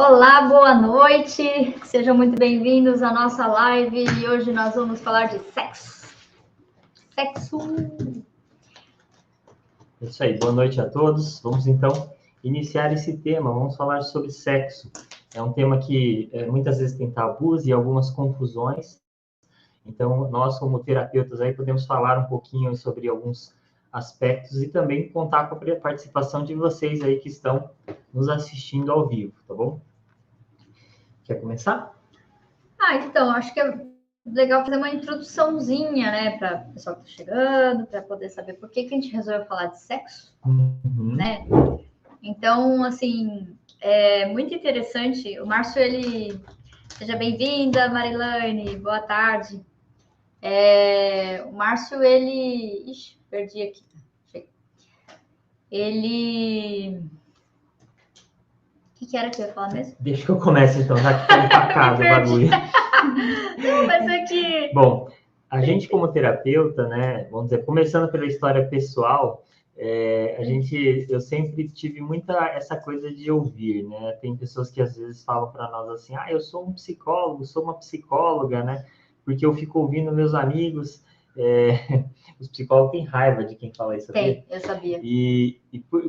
Olá, boa noite, sejam muito bem-vindos à nossa live e hoje nós vamos falar de sexo. É isso aí, boa noite a todos. Vamos então iniciar esse tema, vamos falar sobre sexo. É um tema que muitas vezes tem tabus e algumas confusões. Então, nós como terapeutas aí podemos falar um pouquinho sobre alguns aspectos e também contar com a participação de vocês aí que estão nos assistindo ao vivo, tá bom? Quer começar? Então, acho que é legal fazer uma introduçãozinha, né, para o pessoal que está chegando, para poder saber por que a gente resolveu falar de sexo, né? Então, assim, é muito interessante. O Márcio, seja bem-vinda, Marilane, boa tarde. O Márcio, Ixi, perdi aqui. O que era que eu ia falar mesmo? Deixa que eu comece então, já que tá empacado o bagulho. Não, mas é que... Bom, a gente como terapeuta, né, vamos dizer, começando pela história pessoal, eu sempre tive muita essa coisa de ouvir, né? Tem pessoas que às vezes falam para nós assim, eu sou um psicólogo, sou uma psicóloga, né? Porque eu fico ouvindo meus amigos. Os psicólogos têm raiva de quem fala isso, sabia? Tem, eu sabia. E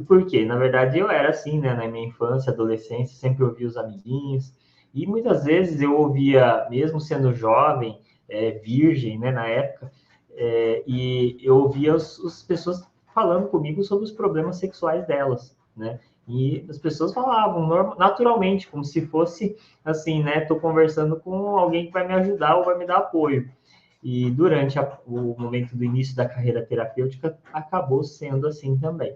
por quê? Na verdade, eu era assim, né? Na minha infância, adolescência, sempre ouvia os amiguinhos. E muitas vezes eu ouvia, mesmo sendo jovem, virgem, né, na época, e eu ouvia as pessoas falando comigo sobre os problemas sexuais delas, né? E as pessoas falavam naturalmente, como se fosse assim, né? Tô conversando com alguém que vai me ajudar ou vai me dar apoio. E durante o momento do início da carreira terapêutica, acabou sendo assim também.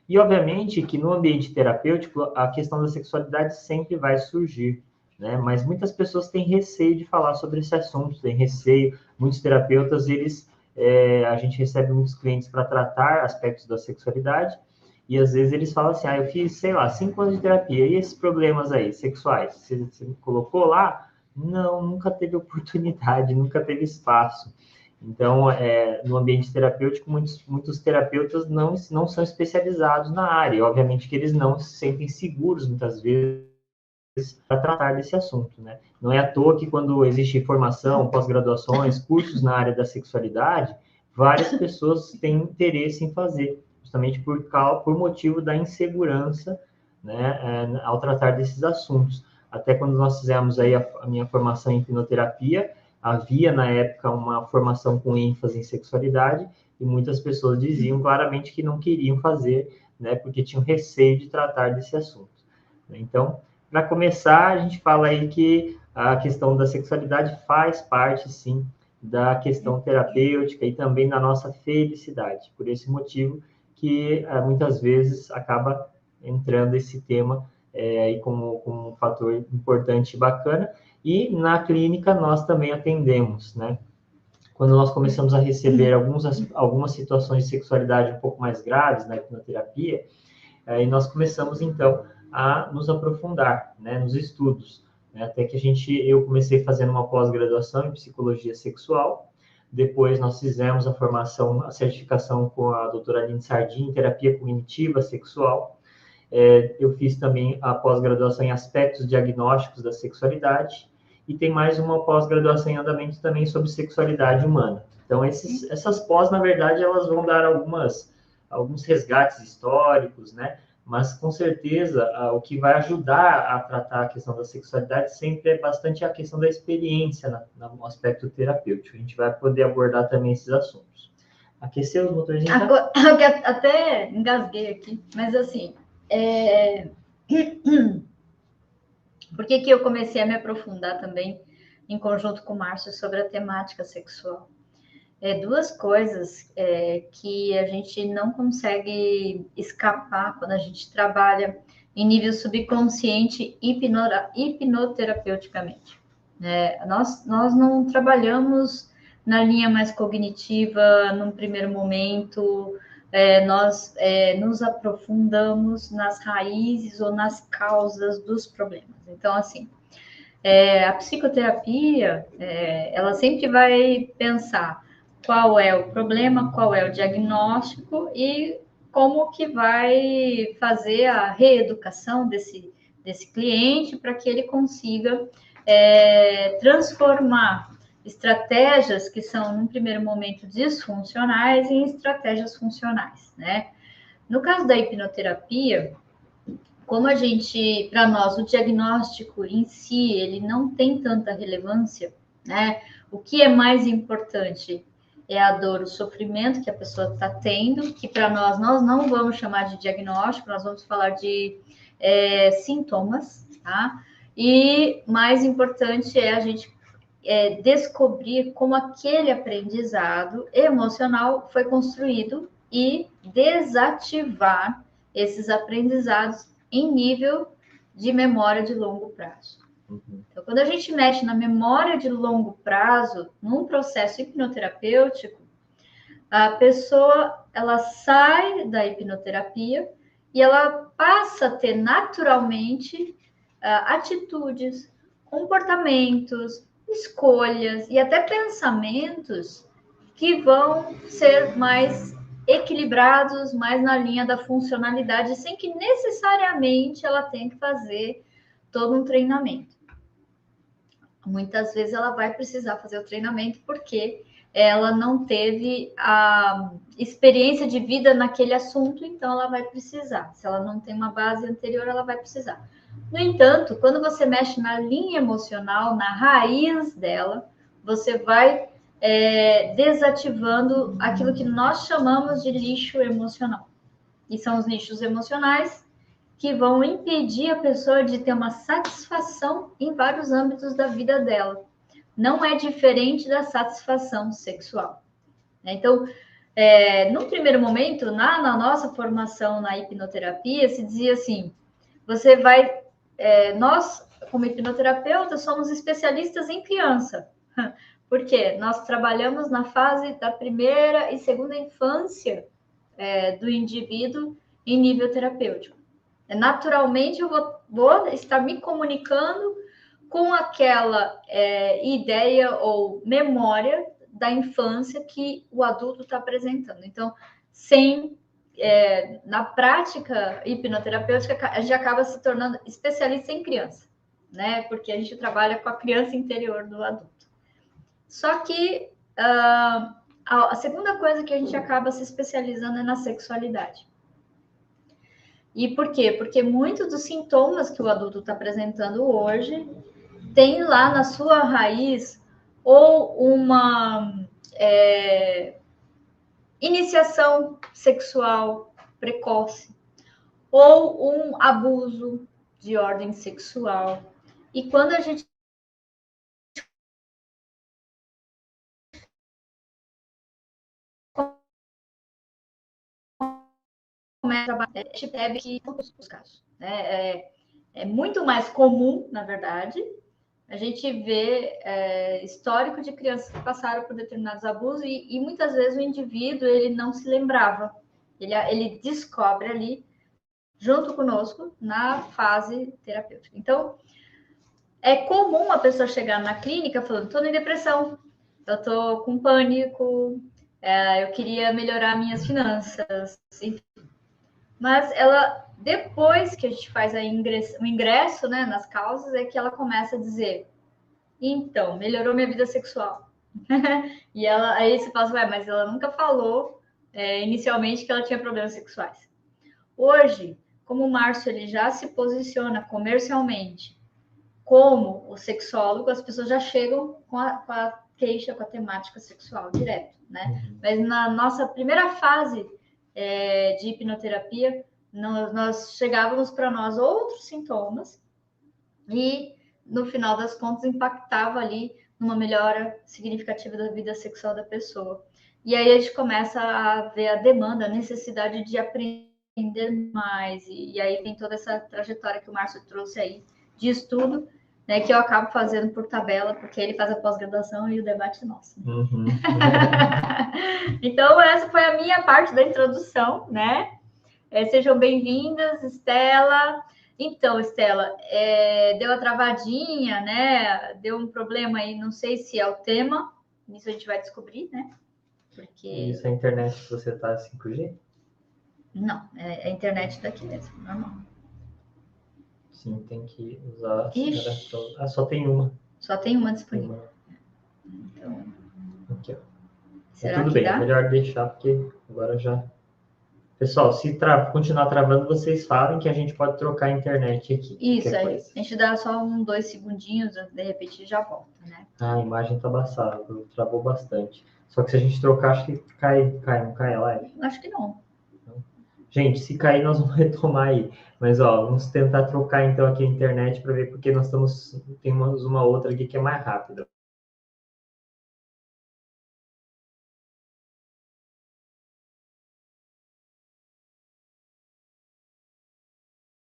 E, obviamente, que no ambiente terapêutico, a questão da sexualidade sempre vai surgir, né? Mas muitas pessoas têm receio de falar sobre esse assunto, têm receio. Muitos terapeutas, a gente recebe muitos clientes para tratar aspectos da sexualidade, e às vezes eles falam assim, eu fiz, sei lá, 5 anos de terapia, e esses problemas aí, sexuais, você me colocou lá? Não, nunca teve oportunidade, nunca teve espaço. Então, no ambiente terapêutico, muitos terapeutas não são especializados na área. E, obviamente que eles não se sentem seguros, muitas vezes, para tratar desse assunto, né? Não é à toa que quando existe formação, pós-graduações, cursos na área da sexualidade, várias pessoas têm interesse em fazer, justamente por motivo da insegurança, né, ao tratar desses assuntos. Até quando nós fizemos aí a minha formação em hipnoterapia, havia na época uma formação com ênfase em sexualidade e muitas pessoas diziam claramente que não queriam fazer, né, porque tinham receio de tratar desse assunto. Então, para começar, a gente fala aí que a questão da sexualidade faz parte, sim, da questão terapêutica e também da nossa felicidade. Por esse motivo que muitas vezes acaba entrando esse tema aí como um fator importante e bacana. E na clínica nós também atendemos, né? Quando nós começamos a receber algumas situações de sexualidade um pouco mais graves na hipnoterapia, aí nós começamos então a nos aprofundar, né, nos estudos, né, até que eu comecei fazendo uma pós-graduação em psicologia sexual, depois nós fizemos a certificação com a doutora Aline Sardin em terapia cognitiva sexual, eu fiz também a pós-graduação em aspectos diagnósticos da sexualidade, e tem mais uma pós-graduação em andamento também sobre sexualidade humana. Então, essas pós, na verdade, elas vão dar alguns resgates históricos, né? Mas, com certeza, o que vai ajudar a tratar a questão da sexualidade sempre é bastante a questão da experiência no aspecto terapêutico. A gente vai poder abordar também esses assuntos. Aqueceu os motorzinhos? Agora, até engasguei aqui, mas assim, por que eu comecei a me aprofundar também em conjunto com o Márcio sobre a temática sexual? Duas coisas que a gente não consegue escapar quando a gente trabalha em nível subconsciente hipnoterapeuticamente. Nós não trabalhamos na linha mais cognitiva num primeiro momento, nós nos aprofundamos nas raízes ou nas causas dos problemas. Então, assim, a psicoterapia, ela sempre vai pensar qual é o problema, qual é o diagnóstico e como que vai fazer a reeducação desse cliente para que ele consiga transformar estratégias que são, num primeiro momento, disfuncionais em estratégias funcionais, né? No caso da hipnoterapia, como para nós, o diagnóstico em si, ele não tem tanta relevância, né? O que é mais importante é a dor, o sofrimento que a pessoa está tendo, que para nós não vamos chamar de diagnóstico, nós vamos falar de sintomas, tá? E mais importante é a gente descobrir como aquele aprendizado emocional foi construído e desativar esses aprendizados em nível de memória de longo prazo. Então, quando a gente mexe na memória de longo prazo, num processo hipnoterapêutico, a pessoa ela sai da hipnoterapia e ela passa a ter naturalmente atitudes, comportamentos, escolhas e até pensamentos que vão ser mais equilibrados, mais na linha da funcionalidade, sem que necessariamente ela tenha que fazer todo um treinamento. Muitas vezes ela vai precisar fazer o treinamento porque ela não teve a experiência de vida naquele assunto, então ela vai precisar. Se ela não tem uma base anterior, ela vai precisar. No entanto, quando você mexe na linha emocional, na raiz dela, você vai desativando aquilo que nós chamamos de lixo emocional. E são os lixos emocionais que vão impedir a pessoa de ter uma satisfação em vários âmbitos da vida dela. Não é diferente da satisfação sexual. Então, no primeiro momento, na nossa formação na hipnoterapia, se dizia assim, você vai... nós, como hipnoterapeutas, somos especialistas em criança. Por quê? Nós trabalhamos na fase da primeira e segunda infância do indivíduo em nível terapêutico. Naturalmente, eu vou estar me comunicando com aquela ideia ou memória da infância que o adulto está apresentando. Então, na prática hipnoterapêutica, a gente acaba se tornando especialista em criança, né? Porque a gente trabalha com a criança interior do adulto. Só que a segunda coisa que a gente acaba se especializando é na sexualidade. E por quê? Porque muitos dos sintomas que o adulto está apresentando hoje tem lá na sua raiz ou uma iniciação sexual precoce ou um abuso de ordem sexual. E quando a gente começa a bater, a gente percebe que os casos, né? É muito mais comum, na verdade, a gente vê histórico de crianças que passaram por determinados abusos e muitas vezes o indivíduo ele não se lembrava. Ele descobre ali, junto conosco, na fase terapêutica. Então, é comum a pessoa chegar na clínica falando, estou em depressão, eu estou com pânico, eu queria melhorar minhas finanças, enfim. Mas ela, depois que a gente faz o ingresso, né, nas causas, é que ela começa a dizer, então, melhorou minha vida sexual. E aí você fala, mas ela nunca falou inicialmente que ela tinha problemas sexuais. Hoje, como o Márcio ele já se posiciona comercialmente como o sexólogo, as pessoas já chegam com a queixa, com a temática sexual direto, né? Mas na nossa primeira fase de hipnoterapia, nós chegávamos para nós outros sintomas e, no final das contas, impactava ali numa melhora significativa da vida sexual da pessoa. E aí a gente começa a ver a demanda, a necessidade de aprender mais, e aí tem toda essa trajetória que o Márcio trouxe aí de estudo, né, que eu acabo fazendo por tabela, porque ele faz a pós-graduação e o debate é nosso. Uhum. Então, essa foi a minha parte da introdução, né? Sejam bem-vindas, Estela. Então, Estela, deu a travadinha, né? Deu um problema aí, não sei se é o tema, isso a gente vai descobrir, né? Porque... Isso, a internet que você tá 5G? Não, é a internet daqui mesmo, normal. Sim, tem que usar. Ixi. Só tem uma. Só tem uma disponível. Então, aqui, ó. será tudo que bem, dá? melhor deixar, porque agora já... Pessoal, se continuar travando, vocês falem que a gente pode trocar a internet aqui. Isso, aí a gente dá só 2 segundinhos, de repente já volta, né? A imagem tá embaçada, travou bastante. Só que se a gente trocar, acho que cai, não cai a live? Acho que não. Gente, se cair, nós vamos retomar aí. Mas, ó, vamos tentar trocar, então, aqui a internet para ver, porque nós temos uma outra aqui que é mais rápida.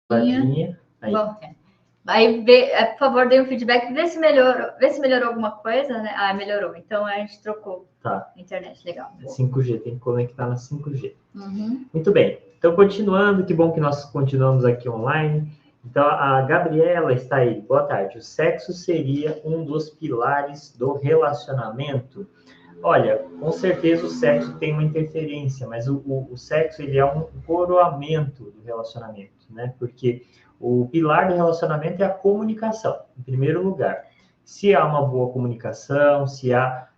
Aí. Bom, aí, por favor, dê um feedback, vê se melhorou alguma coisa, né? Ah, melhorou. Então a gente trocou a internet, legal. 5G, tem que conectar na 5G. Uhum. Muito bem. Então, continuando, que bom que nós continuamos aqui online. Então, a Gabriela está aí. Boa tarde. O sexo seria um dos pilares do relacionamento? Olha, com certeza o sexo tem uma interferência, mas o sexo ele é um coroamento do relacionamento, né? Porque o pilar do relacionamento é a comunicação, em primeiro lugar. Se há uma boa comunicação, se há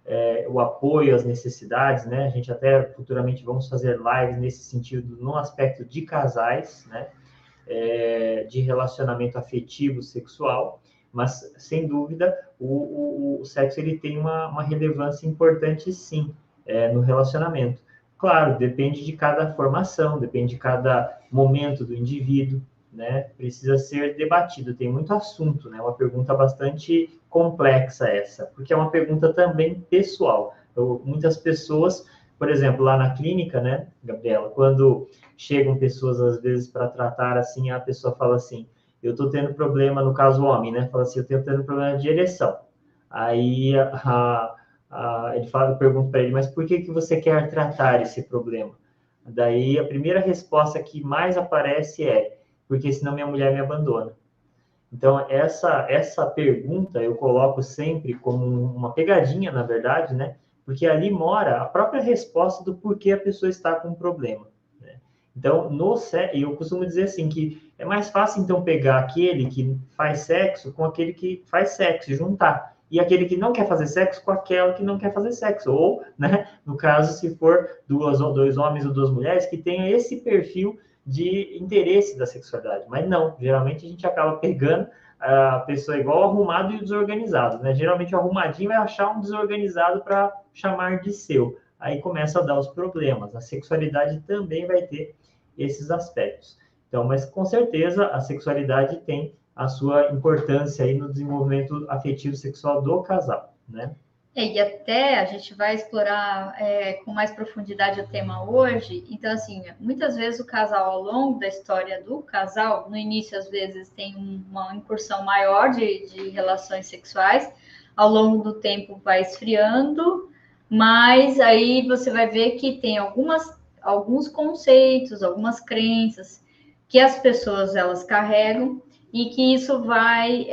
o apoio às necessidades, né? A gente até futuramente vamos fazer lives nesse sentido, no aspecto de casais, né? De relacionamento afetivo, sexual, mas sem dúvida o sexo ele tem uma relevância importante, sim, no relacionamento. Claro, depende de cada formação, depende de cada momento do indivíduo, né? Precisa ser debatido, tem muito assunto, né? Uma pergunta bastante complexa essa, porque é uma pergunta também pessoal. Muitas pessoas, por exemplo, lá na clínica, né, Gabriela, quando chegam pessoas, às vezes, para tratar, assim, a pessoa fala assim, eu estou tendo problema, no caso o homem, né, fala assim, eu estou tendo problema de ereção. Aí eu pergunto para ele, mas por que você quer tratar esse problema? Daí a primeira resposta que mais aparece é, porque senão minha mulher me abandona. Então, essa pergunta eu coloco sempre como uma pegadinha, na verdade, né? Porque ali mora a própria resposta do porquê a pessoa está com um problema. Né? Então, eu costumo dizer assim, que é mais fácil, então, pegar aquele que faz sexo com aquele que faz sexo, e juntar. E aquele que não quer fazer sexo com aquela que não quer fazer sexo. Ou, né, no caso, se for dois homens ou duas mulheres que tenham esse perfil de interesse da sexualidade. Mas não, geralmente a gente acaba pegando a pessoa igual arrumado e desorganizado, né? Geralmente o arrumadinho vai achar um desorganizado para chamar de seu. Aí começa a dar os problemas. A sexualidade também vai ter esses aspectos. Então, mas com certeza a sexualidade tem a sua importância aí no desenvolvimento afetivo sexual do casal, né? E até a gente vai explorar com mais profundidade o tema hoje. Então, assim, muitas vezes o casal, ao longo da história do casal, no início, às vezes, tem uma incursão maior de relações sexuais, ao longo do tempo vai esfriando, mas aí você vai ver que tem alguns conceitos, algumas crenças que as pessoas elas carregam e que isso vai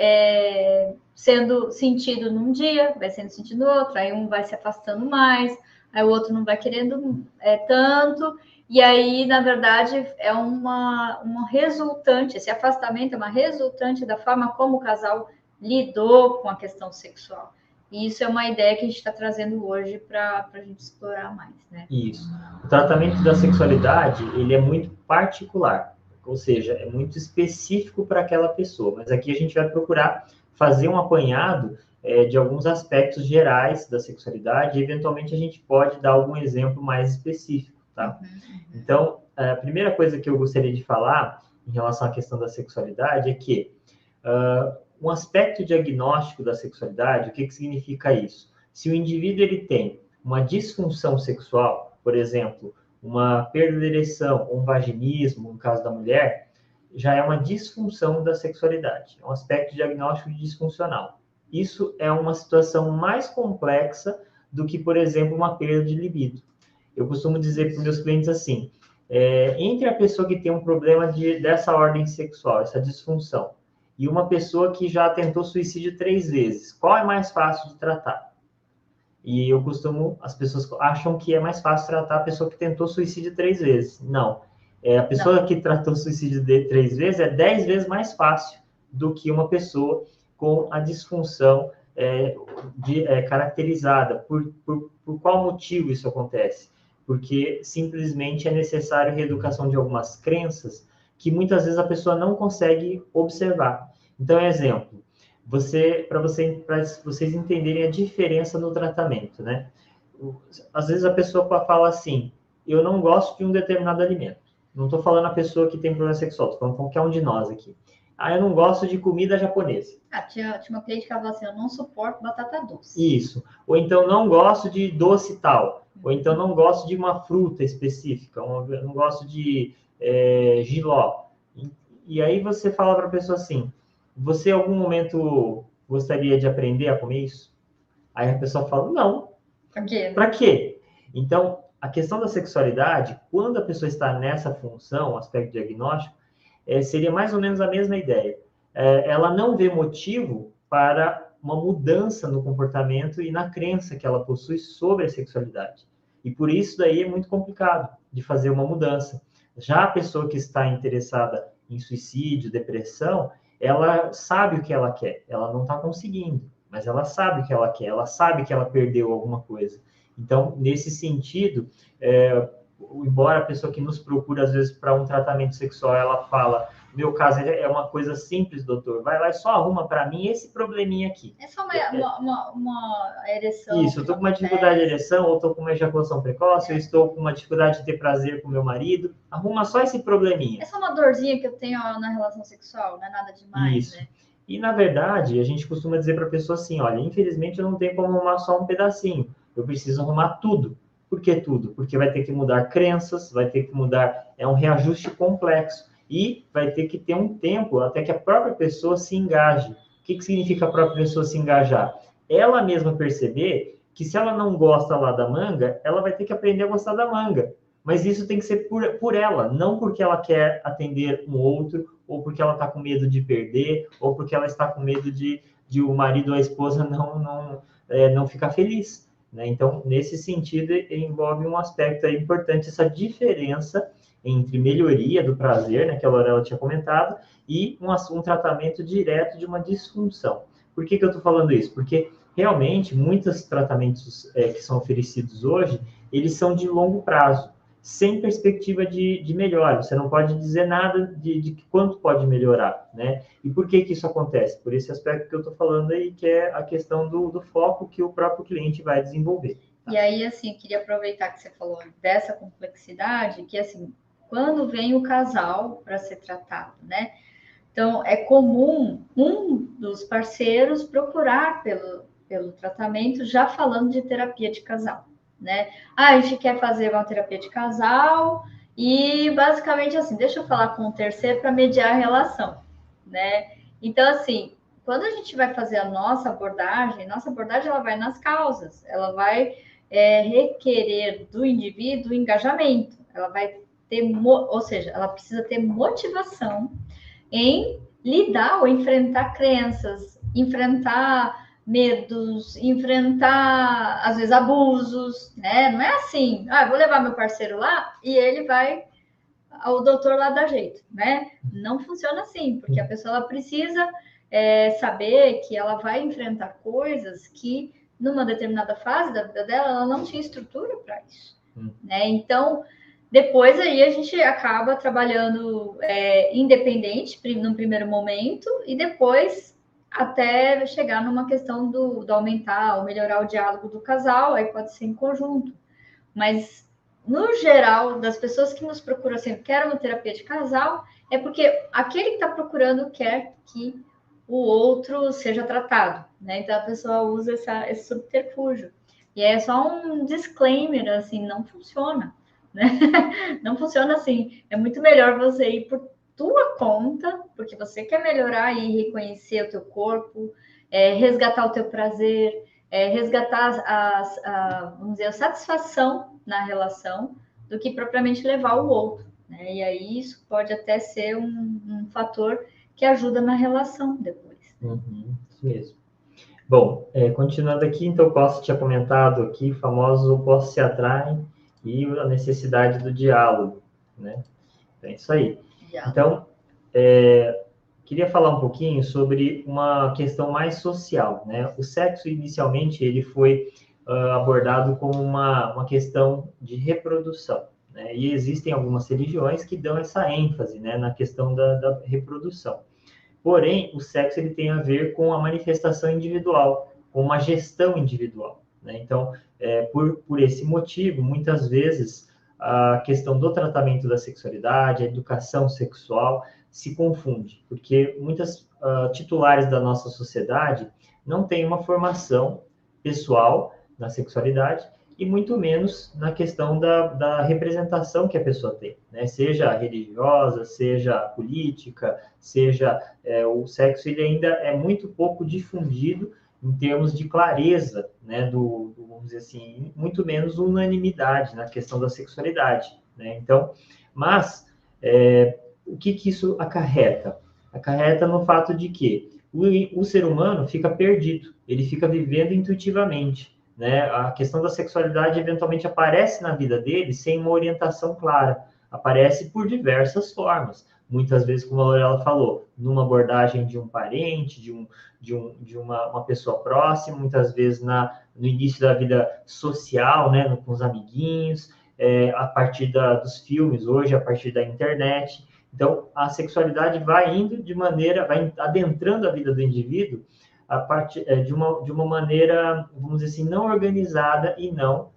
sendo sentido num dia, vai sendo sentido no outro, aí um vai se afastando mais, aí o outro não vai querendo tanto, e aí, na verdade, é uma resultante, esse afastamento é uma resultante da forma como o casal lidou com a questão sexual. E isso é uma ideia que a gente está trazendo hoje para a gente explorar mais, né? Isso. O tratamento da sexualidade, ele é muito particular, ou seja, é muito específico para aquela pessoa, mas aqui a gente vai procurar fazer um apanhado de alguns aspectos gerais da sexualidade e, eventualmente, a gente pode dar algum exemplo mais específico, tá? Então, a primeira coisa que eu gostaria de falar em relação à questão da sexualidade é que um aspecto diagnóstico da sexualidade, o que significa isso? Se o indivíduo ele tem uma disfunção sexual, por exemplo, uma perda de ereção, um vaginismo, no caso da mulher, já é uma disfunção da sexualidade, é um aspecto diagnóstico disfuncional. Isso é uma situação mais complexa do que, por exemplo, uma perda de libido. Eu costumo dizer para os meus clientes assim, entre a pessoa que tem um problema dessa ordem sexual, essa disfunção, e uma pessoa que já tentou suicídio 3 vezes, qual é mais fácil de tratar? E as pessoas acham que é mais fácil tratar a pessoa que tentou suicídio 3 vezes. Não. A pessoa que tratou suicídio 3 vezes é 10 vezes mais fácil do que uma pessoa com a disfunção caracterizada. Por qual motivo isso acontece? Porque simplesmente é necessário reeducação de algumas crenças que muitas vezes a pessoa não consegue observar. Então, exemplo, para vocês entenderem a diferença no tratamento, né? Às vezes a pessoa fala assim, eu não gosto de um determinado alimento. Não estou falando a pessoa que tem problema sexual, estou falando qualquer um de nós aqui. Eu não gosto de comida japonesa. Tinha uma cliente que falava assim, eu não suporto batata doce. Isso. Ou então não gosto de doce tal. Ou então não gosto de uma fruta específica. Eu não gosto de jiló. E aí você fala para a pessoa assim, você em algum momento gostaria de aprender a comer isso? Aí a pessoa fala, não. Para quê? Para quê? Então, a questão da sexualidade, quando a pessoa está nessa função, aspecto diagnóstico, seria mais ou menos a mesma ideia. Ela não vê motivo para uma mudança no comportamento e na crença que ela possui sobre a sexualidade. E por isso daí é muito complicado de fazer uma mudança. Já a pessoa que está interessada em suicídio, depressão, ela sabe o que ela quer, ela não está conseguindo, mas ela sabe o que ela quer, ela sabe que ela perdeu alguma coisa. Então, nesse sentido, embora a pessoa que nos procura, às vezes, para um tratamento sexual, ela fala, meu caso é uma coisa simples, doutor, vai lá e só arruma para mim esse probleminha aqui. É só uma ereção. Isso, eu estou com uma dificuldade de ereção, ou estou com uma ejaculação precoce, eu estou com uma dificuldade de ter prazer com meu marido, arruma só esse probleminha. É só uma dorzinha que eu tenho na relação sexual, não é nada demais, Isso. Né? E, na verdade, a gente costuma dizer para a pessoa assim, olha, infelizmente eu não tenho como arrumar só um pedacinho, eu preciso arrumar tudo. Por que tudo? Porque vai ter que mudar crenças, vai ter que mudar, é um reajuste complexo, e vai ter que ter um tempo até que a própria pessoa se engaje. O que significa a própria pessoa se engajar? Ela mesma perceber que se ela não gosta lá da manga, ela vai ter que aprender a gostar da manga. Mas isso tem que ser por ela, não porque ela quer atender um outro, ou porque ela está com medo de perder, ou porque ela está com medo de o marido ou a esposa não ficar feliz. Né? Então, nesse sentido, envolve um aspecto aí importante, essa diferença entre melhoria do prazer, né, que a Lorela tinha comentado, e um tratamento direto de uma disfunção. Por que eu estou falando isso? Porque, realmente, muitos tratamentos que são oferecidos hoje, eles são de longo prazo, sem perspectiva de melhora. Você não pode dizer nada de quanto pode melhorar, né? E por que isso acontece? Por esse aspecto que eu estou falando aí, que é a questão do foco que o próprio cliente vai desenvolver. Tá? E aí, assim, eu queria aproveitar que você falou dessa complexidade, que, assim, quando vem o casal para ser tratado, né? Então, é comum um dos parceiros procurar pelo tratamento, já falando de terapia de casal, né? A gente quer fazer uma terapia de casal e, basicamente, assim, deixa eu falar com o terceiro para mediar a relação, né? Então, assim, quando a gente vai fazer a nossa abordagem ela vai nas causas, ela vai requerer do indivíduo engajamento, ela vai ter, ou seja, ela precisa ter motivação em lidar ou enfrentar crenças, enfrentar medos, enfrentar, às vezes, abusos, né? Não é assim, vou levar meu parceiro lá e ele vai, o doutor lá dá jeito, né? Não funciona assim, porque a pessoa ela precisa saber que ela vai enfrentar coisas que, numa determinada fase da vida dela, ela não tinha estrutura para isso, né? Então, depois aí a gente acaba trabalhando independente no primeiro momento e depois até chegar numa questão do aumentar ou melhorar o diálogo do casal, aí pode ser em conjunto. Mas, no geral, das pessoas que nos procuram sempre, querem uma terapia de casal, é porque aquele que está procurando quer que o outro seja tratado, né? Então a pessoa usa esse subterfúgio. E é só um disclaimer, assim, não funciona. Né? Não funciona assim. É muito melhor você ir por tua conta, porque você quer melhorar e reconhecer o teu corpo, resgatar o teu prazer, resgatar vamos dizer, a satisfação na relação, do que propriamente levar o outro. Né? E aí isso pode até ser um fator que ajuda na relação depois. Isso mesmo. Bom, continuando aqui, então, o Costa tinha comentado aqui, famoso opostos se atraem, e a necessidade do diálogo, né? É isso aí. Então, o queria falar um pouquinho sobre uma questão mais social, né? O sexo, inicialmente, ele foi abordado como uma questão de reprodução, né? E existem algumas religiões que dão essa ênfase, né, na questão da reprodução. Porém, o sexo ele tem a ver com a manifestação individual, com uma gestão individual, né? Então, por esse motivo, muitas vezes, a questão do tratamento da sexualidade, a educação sexual, se confunde, porque muitas titulares da nossa sociedade não têm uma formação pessoal na sexualidade e muito menos na questão da representação que a pessoa tem, né? Seja religiosa, seja política, seja o sexo, ele ainda é muito pouco difundido em termos de clareza, né? Vamos dizer assim, muito menos unanimidade na questão da sexualidade, né? Então, mas o que isso acarreta? Acarreta no fato de que o ser humano fica perdido, ele fica vivendo intuitivamente, né? A questão da sexualidade eventualmente aparece na vida dele sem uma orientação clara, aparece por diversas formas, muitas vezes, como a Lorela falou, numa abordagem de um parente, de uma pessoa próxima, muitas vezes no início da vida social, né? Com os amiguinhos, a partir dos filmes hoje, a partir da internet. Então, a sexualidade vai indo vai adentrando a vida do indivíduo a partir de uma maneira, vamos dizer assim, não organizada e não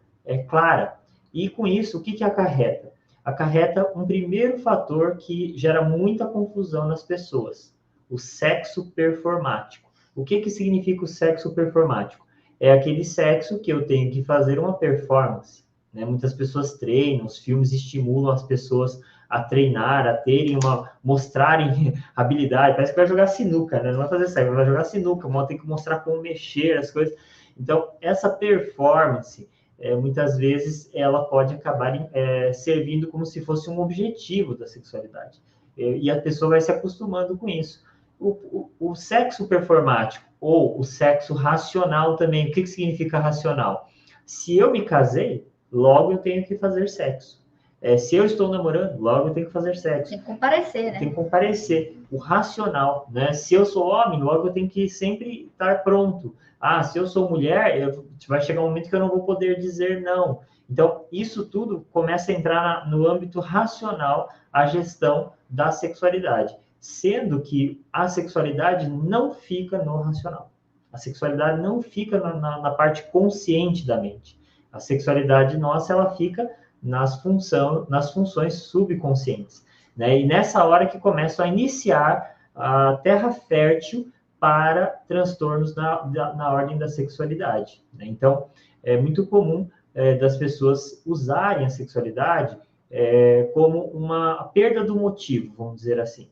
clara. E com isso, o que acarreta? Acarreta um primeiro fator que gera muita confusão nas pessoas, o sexo performático. O que significa o sexo performático? É aquele sexo que eu tenho que fazer uma performance, né? Muitas pessoas treinam, os filmes estimulam as pessoas a treinar, a mostrarem habilidade, parece que vai jogar sinuca, né? Não vai fazer sexo, vai jogar sinuca, tem que mostrar como mexer as coisas. Então, essa performance, muitas vezes, ela pode acabar servindo como se fosse um objetivo da sexualidade. E a pessoa vai se acostumando com isso. O sexo performático, ou o sexo racional também, o que significa racional? Se eu me casei, logo eu tenho que fazer sexo. Se eu estou namorando, logo eu tenho que fazer sexo. Tem que comparecer, né? Tem que comparecer. O racional, né? Se eu sou homem, logo eu tenho que sempre estar pronto. Se eu sou mulher, vai chegar um momento que eu não vou poder dizer não. Então, isso tudo começa a entrar no âmbito racional, a gestão da sexualidade. Sendo que a sexualidade não fica no racional. A sexualidade não fica na parte consciente da mente. A sexualidade nossa, ela fica nas funções subconscientes, né? E nessa hora que começam a iniciar a terra fértil para transtornos na ordem da sexualidade, né? Então, é muito comum das pessoas usarem a sexualidade como uma perda do motivo, vamos dizer assim.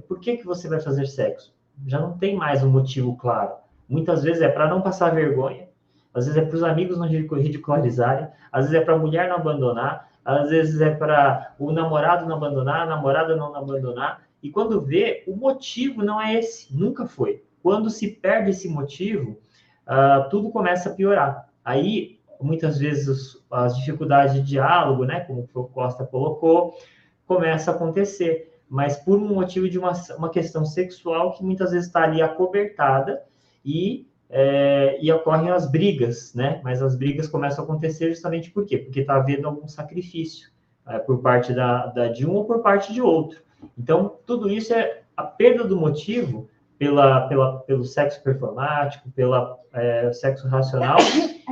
Por que você vai fazer sexo? Já não tem mais um motivo claro. Muitas vezes é para não passar vergonha, às vezes é para os amigos não ridicularizarem, às vezes é para a mulher não abandonar, às vezes é para o namorado não abandonar, a namorada não abandonar. E quando vê, o motivo não é esse, nunca foi. Quando se perde esse motivo, tudo começa a piorar. Aí, muitas vezes, as dificuldades de diálogo, né, como o Costa colocou, começa a acontecer. Mas por um motivo de uma questão sexual que muitas vezes está ali acobertada e ocorrem as brigas, né? Mas as brigas começam a acontecer justamente por quê? Porque está havendo algum sacrifício por parte de um ou por parte de outro. Então, tudo isso é a perda do motivo pelo sexo performático, pelo sexo racional,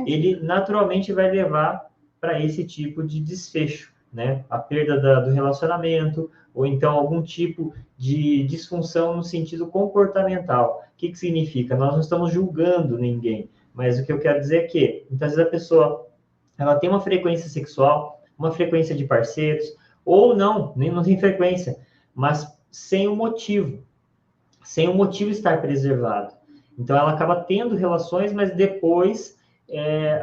ele naturalmente vai levar para esse tipo de desfecho, né? A perda do relacionamento, ou então algum tipo de disfunção no sentido comportamental. O que significa? Nós não estamos julgando ninguém, mas o que eu quero dizer é que, muitas vezes a pessoa ela tem uma frequência sexual, uma frequência de parceiros, ou não tem frequência, mas sem um motivo estar preservado. Então, ela acaba tendo relações, mas depois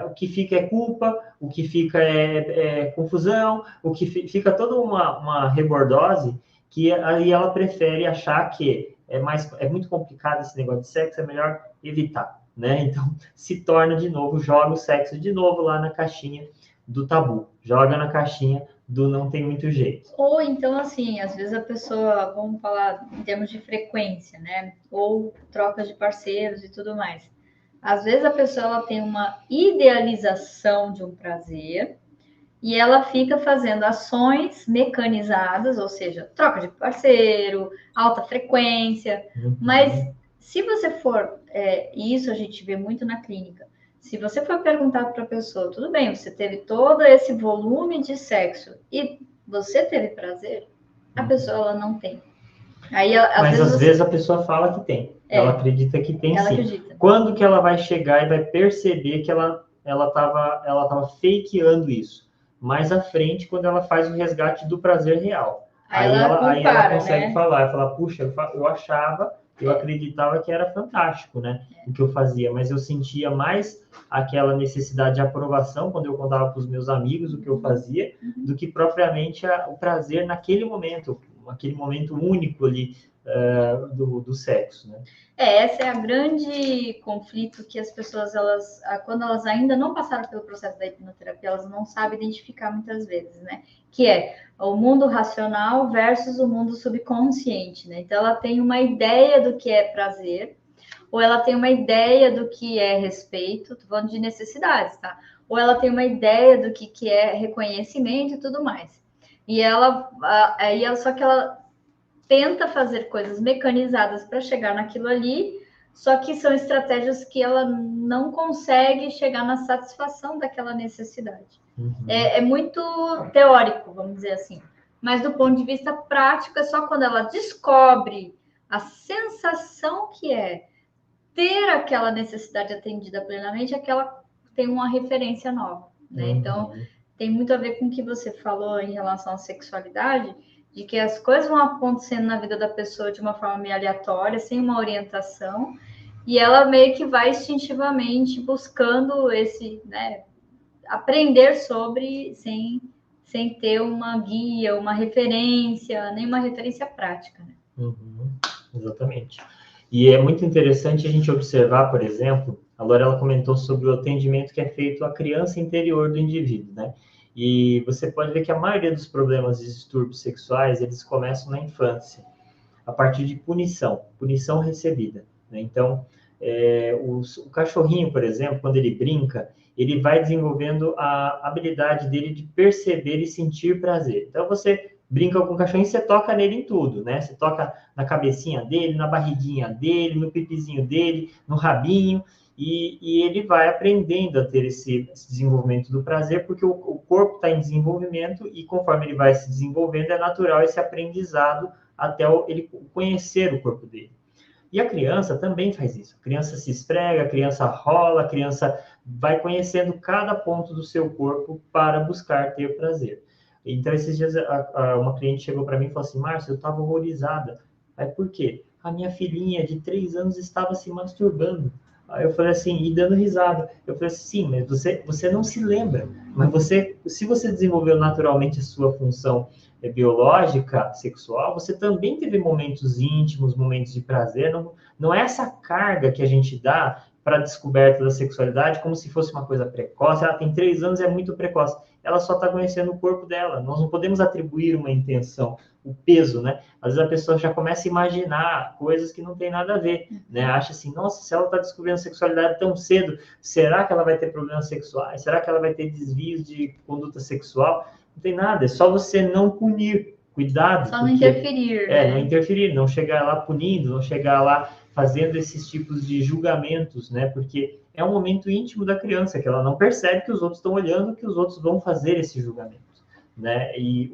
o que fica é culpa, o que fica é confusão, o que fica toda uma rebordose que aí ela prefere achar que é muito complicado esse negócio de sexo, é melhor evitar, né? Então, se torna de novo, joga o sexo de novo lá na caixinha do tabu, joga na caixinha do não tem muito jeito. Ou então, assim, às vezes a pessoa, vamos falar em termos de frequência, né? Ou troca de parceiros e tudo mais. Às vezes a pessoa ela tem uma idealização de um prazer e ela fica fazendo ações mecanizadas, ou seja, troca de parceiro, alta frequência. Mas se você for, e isso a gente vê muito na clínica, se você for perguntar para a pessoa, tudo bem, você teve todo esse volume de sexo e você teve prazer, a pessoa ela não tem. Aí, mas às vezes a pessoa fala que tem. Ela acredita que tem, ela sim. Acredita. Quando que ela vai chegar e vai perceber que ela tava fakeando isso? Mais à frente, quando ela faz o resgate do prazer real. Aí ela consegue falar, puxa, eu achava, eu acreditava que era fantástico, né? O que eu fazia, mas eu sentia mais aquela necessidade de aprovação quando eu contava para os meus amigos o que eu fazia, do que propriamente o prazer naquele momento, aquele momento único ali do sexo, né? Essa é a grande conflito que as pessoas, quando elas ainda não passaram pelo processo da hipnoterapia, elas não sabem identificar muitas vezes, né? Que é o mundo racional versus o mundo subconsciente, né? Então, ela tem uma ideia do que é prazer, ou ela tem uma ideia do que é respeito, tô falando de necessidades, tá? Ou ela tem uma ideia do que é reconhecimento e tudo mais. Só que ela tenta fazer coisas mecanizadas para chegar naquilo ali, só que são estratégias que ela não consegue chegar na satisfação daquela necessidade. É muito teórico, vamos dizer assim. Mas do ponto de vista prático, é só quando ela descobre a sensação que é ter aquela necessidade atendida plenamente, é que ela tem uma referência nova, né? Então, tem muito a ver com o que você falou em relação à sexualidade, de que as coisas vão acontecendo na vida da pessoa de uma forma meio aleatória, sem uma orientação, e ela meio que vai instintivamente buscando né, aprender sobre, sem ter uma guia, uma referência, nem uma referência prática. Né? Exatamente. E é muito interessante a gente observar, por exemplo, a Laura ela comentou sobre o atendimento que é feito à criança interior do indivíduo, né? E você pode ver que a maioria dos problemas de distúrbios sexuais, eles começam na infância, a partir de punição recebida, né? Então, o cachorrinho, por exemplo, quando ele brinca, ele vai desenvolvendo a habilidade dele de perceber e sentir prazer. Então, você brinca com o cachorrinho, você toca nele em tudo, né? Você toca na cabecinha dele, na barriguinha dele, no pipizinho dele, no rabinho, e ele vai aprendendo a ter esse desenvolvimento do prazer, porque o corpo está em desenvolvimento e conforme ele vai se desenvolvendo, é natural esse aprendizado até ele conhecer o corpo dele. E a criança também faz isso. A criança se esfrega, a criança rola, a criança vai conhecendo cada ponto do seu corpo para buscar ter prazer. Então, esses dias, uma cliente chegou para mim e falou assim, Márcio, eu estava horrorizada. Aí, por quê? A minha filhinha de 3 anos estava se masturbando. Aí eu falei assim, e dando risada. Eu falei assim, sim, mas você não se lembra. Mas se você desenvolveu naturalmente a sua função biológica, sexual, você também teve momentos íntimos, momentos de prazer. Não é essa carga que a gente dá para a descoberta da sexualidade como se fosse uma coisa precoce. Ela tem 3 anos, é muito precoce. Ela só está conhecendo o corpo dela. Nós não podemos atribuir uma intenção, o peso, né? Às vezes a pessoa já começa a imaginar coisas que não tem nada a ver, né? Acha assim, nossa, se ela está descobrindo sexualidade tão cedo, será que ela vai ter problemas sexuais? Será que ela vai ter desvios de conduta sexual? Não tem nada, é só você não punir. Cuidado. Só não interferir. Não interferir, não chegar lá punindo, não chegar lá fazendo esses tipos de julgamentos, né? Porque é um momento íntimo da criança, que ela não percebe que os outros estão olhando, que os outros vão fazer esse julgamento, né? E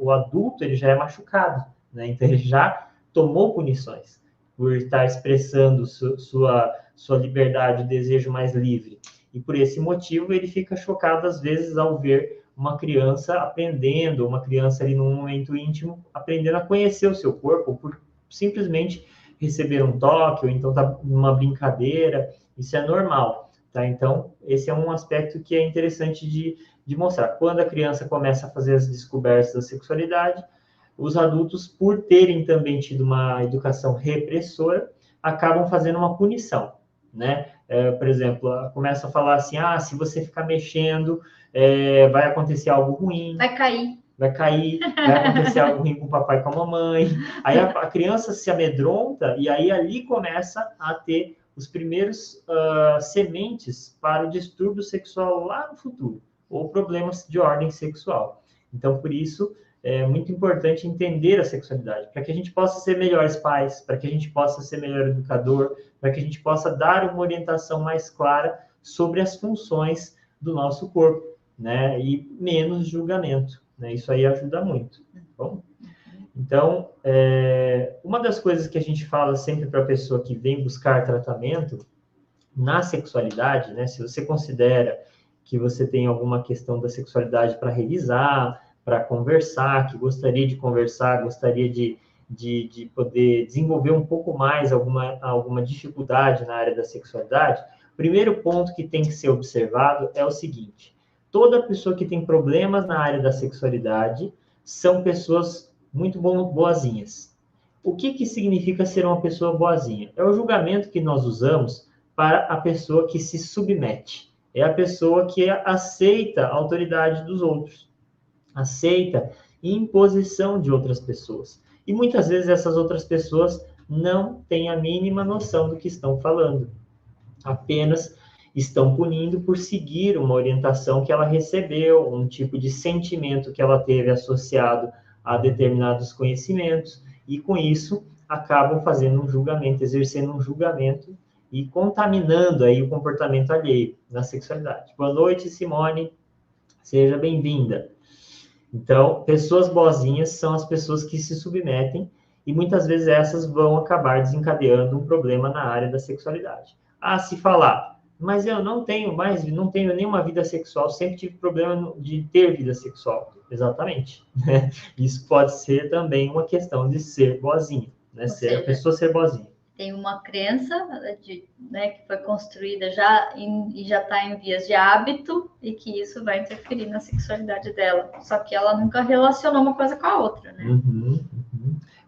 o adulto, ele já é machucado, né? Então, ele já tomou punições por estar expressando sua liberdade, o desejo mais livre. E por esse motivo, ele fica chocado, às vezes, ao ver uma criança aprendendo, uma criança ali num momento íntimo, aprendendo a conhecer o seu corpo, por simplesmente receber um toque, ou então tá numa brincadeira, isso é normal, tá? Então, esse é um aspecto que é interessante de mostrar. Quando a criança começa a fazer as descobertas da sexualidade, os adultos, por terem também tido uma educação repressora, acabam fazendo uma punição, né? Por exemplo, começa a falar assim, se você ficar mexendo, vai acontecer algo ruim. Vai cair. vai cair, vai acontecer algo ruim com o papai e com a mamãe. Aí a criança se amedronta e aí ali começa a ter os primeiros sementes para o distúrbio sexual lá no futuro, ou problemas de ordem sexual. Então, por isso, é muito importante entender a sexualidade, para que a gente possa ser melhores pais, para que a gente possa ser melhor educador, para que a gente possa dar uma orientação mais clara sobre as funções do nosso corpo, né? E menos julgamento, né? Isso aí ajuda muito. Bom? Então, uma das coisas que a gente fala sempre para a pessoa que vem buscar tratamento na sexualidade, né? Se você considera que você tem alguma questão da sexualidade para revisar, para conversar, que gostaria de conversar, gostaria de poder desenvolver um pouco mais alguma dificuldade na área da sexualidade, o primeiro ponto que tem que ser observado é o seguinte: toda pessoa que tem problemas na área da sexualidade são pessoas muito boazinhas. O que significa ser uma pessoa boazinha? É o julgamento que nós usamos para a pessoa que se submete. É a pessoa que aceita a autoridade dos outros, aceita imposição de outras pessoas. E muitas vezes essas outras pessoas não têm a mínima noção do que estão falando. Apenas estão punindo por seguir uma orientação que ela recebeu, um tipo de sentimento que ela teve associado a determinados conhecimentos, e com isso acabam fazendo um julgamento, exercendo um julgamento e contaminando aí o comportamento alheio na sexualidade. Boa noite, Simone, seja bem-vinda. Então, pessoas boazinhas são as pessoas que se submetem e muitas vezes essas vão acabar desencadeando um problema na área da sexualidade. Se falar, mas eu não tenho nenhuma vida sexual, sempre tive problema de ter vida sexual. Exatamente. Né? Isso pode ser também uma questão de ser boazinha, né? A pessoa ser boazinha. Tem uma crença né, que foi construída já e já está em vias de hábito e que isso vai interferir na sexualidade dela. Só que ela nunca relacionou uma coisa com a outra, né?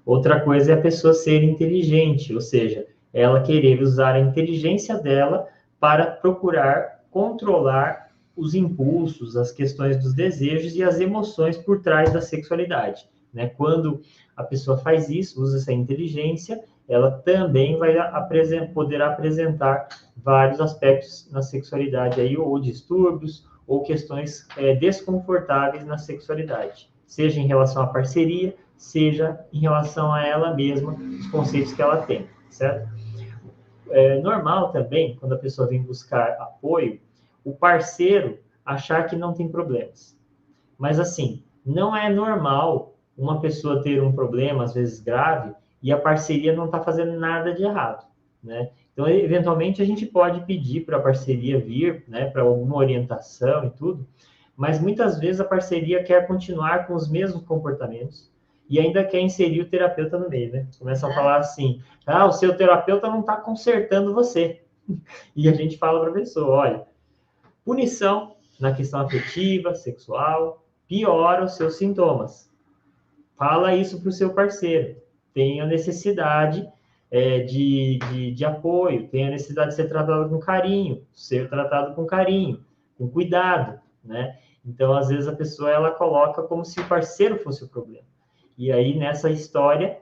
Outra coisa é a pessoa ser inteligente, ou seja, ela querer usar a inteligência dela para procurar controlar os impulsos, as questões dos desejos e as emoções por trás da sexualidade, né? Quando a pessoa faz isso, usa essa inteligência, ela também vai poder apresentar vários aspectos na sexualidade aí, ou distúrbios, ou questões desconfortáveis na sexualidade, seja em relação à parceria, seja em relação a ela mesma, os conceitos que ela tem, certo? É normal também, quando a pessoa vem buscar apoio, o parceiro achar que não tem problemas. Mas, assim, não é normal uma pessoa ter um problema, às vezes grave, e a parceria não está fazendo nada de errado, né? Então, eventualmente, a gente pode pedir para a parceria vir, né, para alguma orientação e tudo, mas muitas vezes a parceria quer continuar com os mesmos comportamentos e ainda quer inserir o terapeuta no meio, né? Começam a falar assim, o seu terapeuta não está consertando você. E a gente fala para a pessoa, olha, punição na questão afetiva, sexual, piora os seus sintomas. Fala isso para o seu parceiro. Tem a necessidade de apoio, tem a necessidade de ser tratado com carinho, com cuidado, né? Então, às vezes, a pessoa ela coloca como se o parceiro fosse o problema. E aí, nessa história,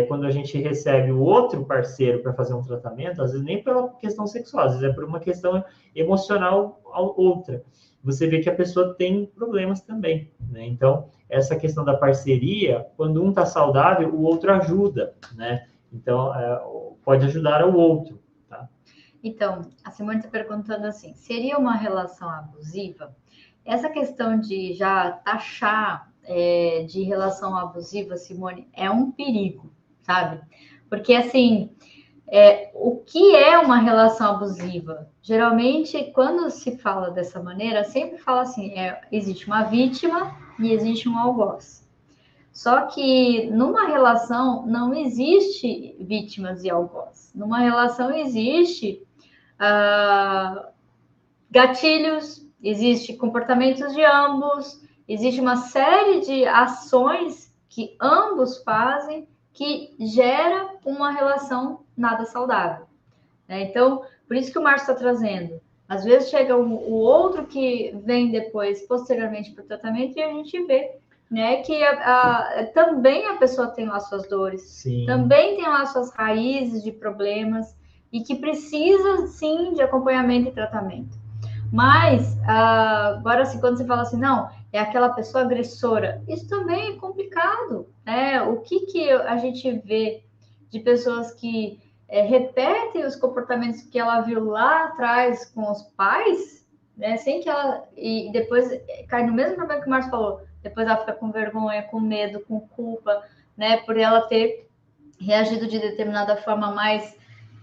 quando a gente recebe o outro parceiro para fazer um tratamento, às vezes nem pela questão sexual, às vezes é por uma questão emocional outra. Você vê que a pessoa tem problemas também, né? Então, essa questão da parceria, quando um está saudável, o outro ajuda, né? Então, pode ajudar o outro, tá? Então, a Simone está perguntando assim, seria uma relação abusiva? Essa questão de já taxar de relação abusiva, Simone, é um perigo, sabe? Porque, assim, o que é uma relação abusiva? Geralmente, quando se fala dessa maneira, sempre fala assim, existe uma vítima e existe um algoz. Só que numa relação não existe vítimas e algoz. Numa relação existe gatilhos, existe comportamentos de ambos, existe uma série de ações que ambos fazem que gera uma relação nada saudável. Então, por isso que o Márcio está trazendo. Às vezes chega o outro que vem depois, posteriormente, para o tratamento, e a gente vê né? Que também a pessoa tem lá suas dores, Sim. Também tem lá suas raízes de problemas e que precisa, sim, de acompanhamento e tratamento. Mas, agora, assim, quando você fala assim, não, é aquela pessoa agressora, isso também é complicado, né? O que a gente vê de pessoas que repetem os comportamentos que ela viu lá atrás com os pais, né? Sem que ela... E depois cai no mesmo problema que o Marcos falou. Depois ela fica com vergonha, com medo, com culpa, né? Por ela ter reagido de determinada forma mais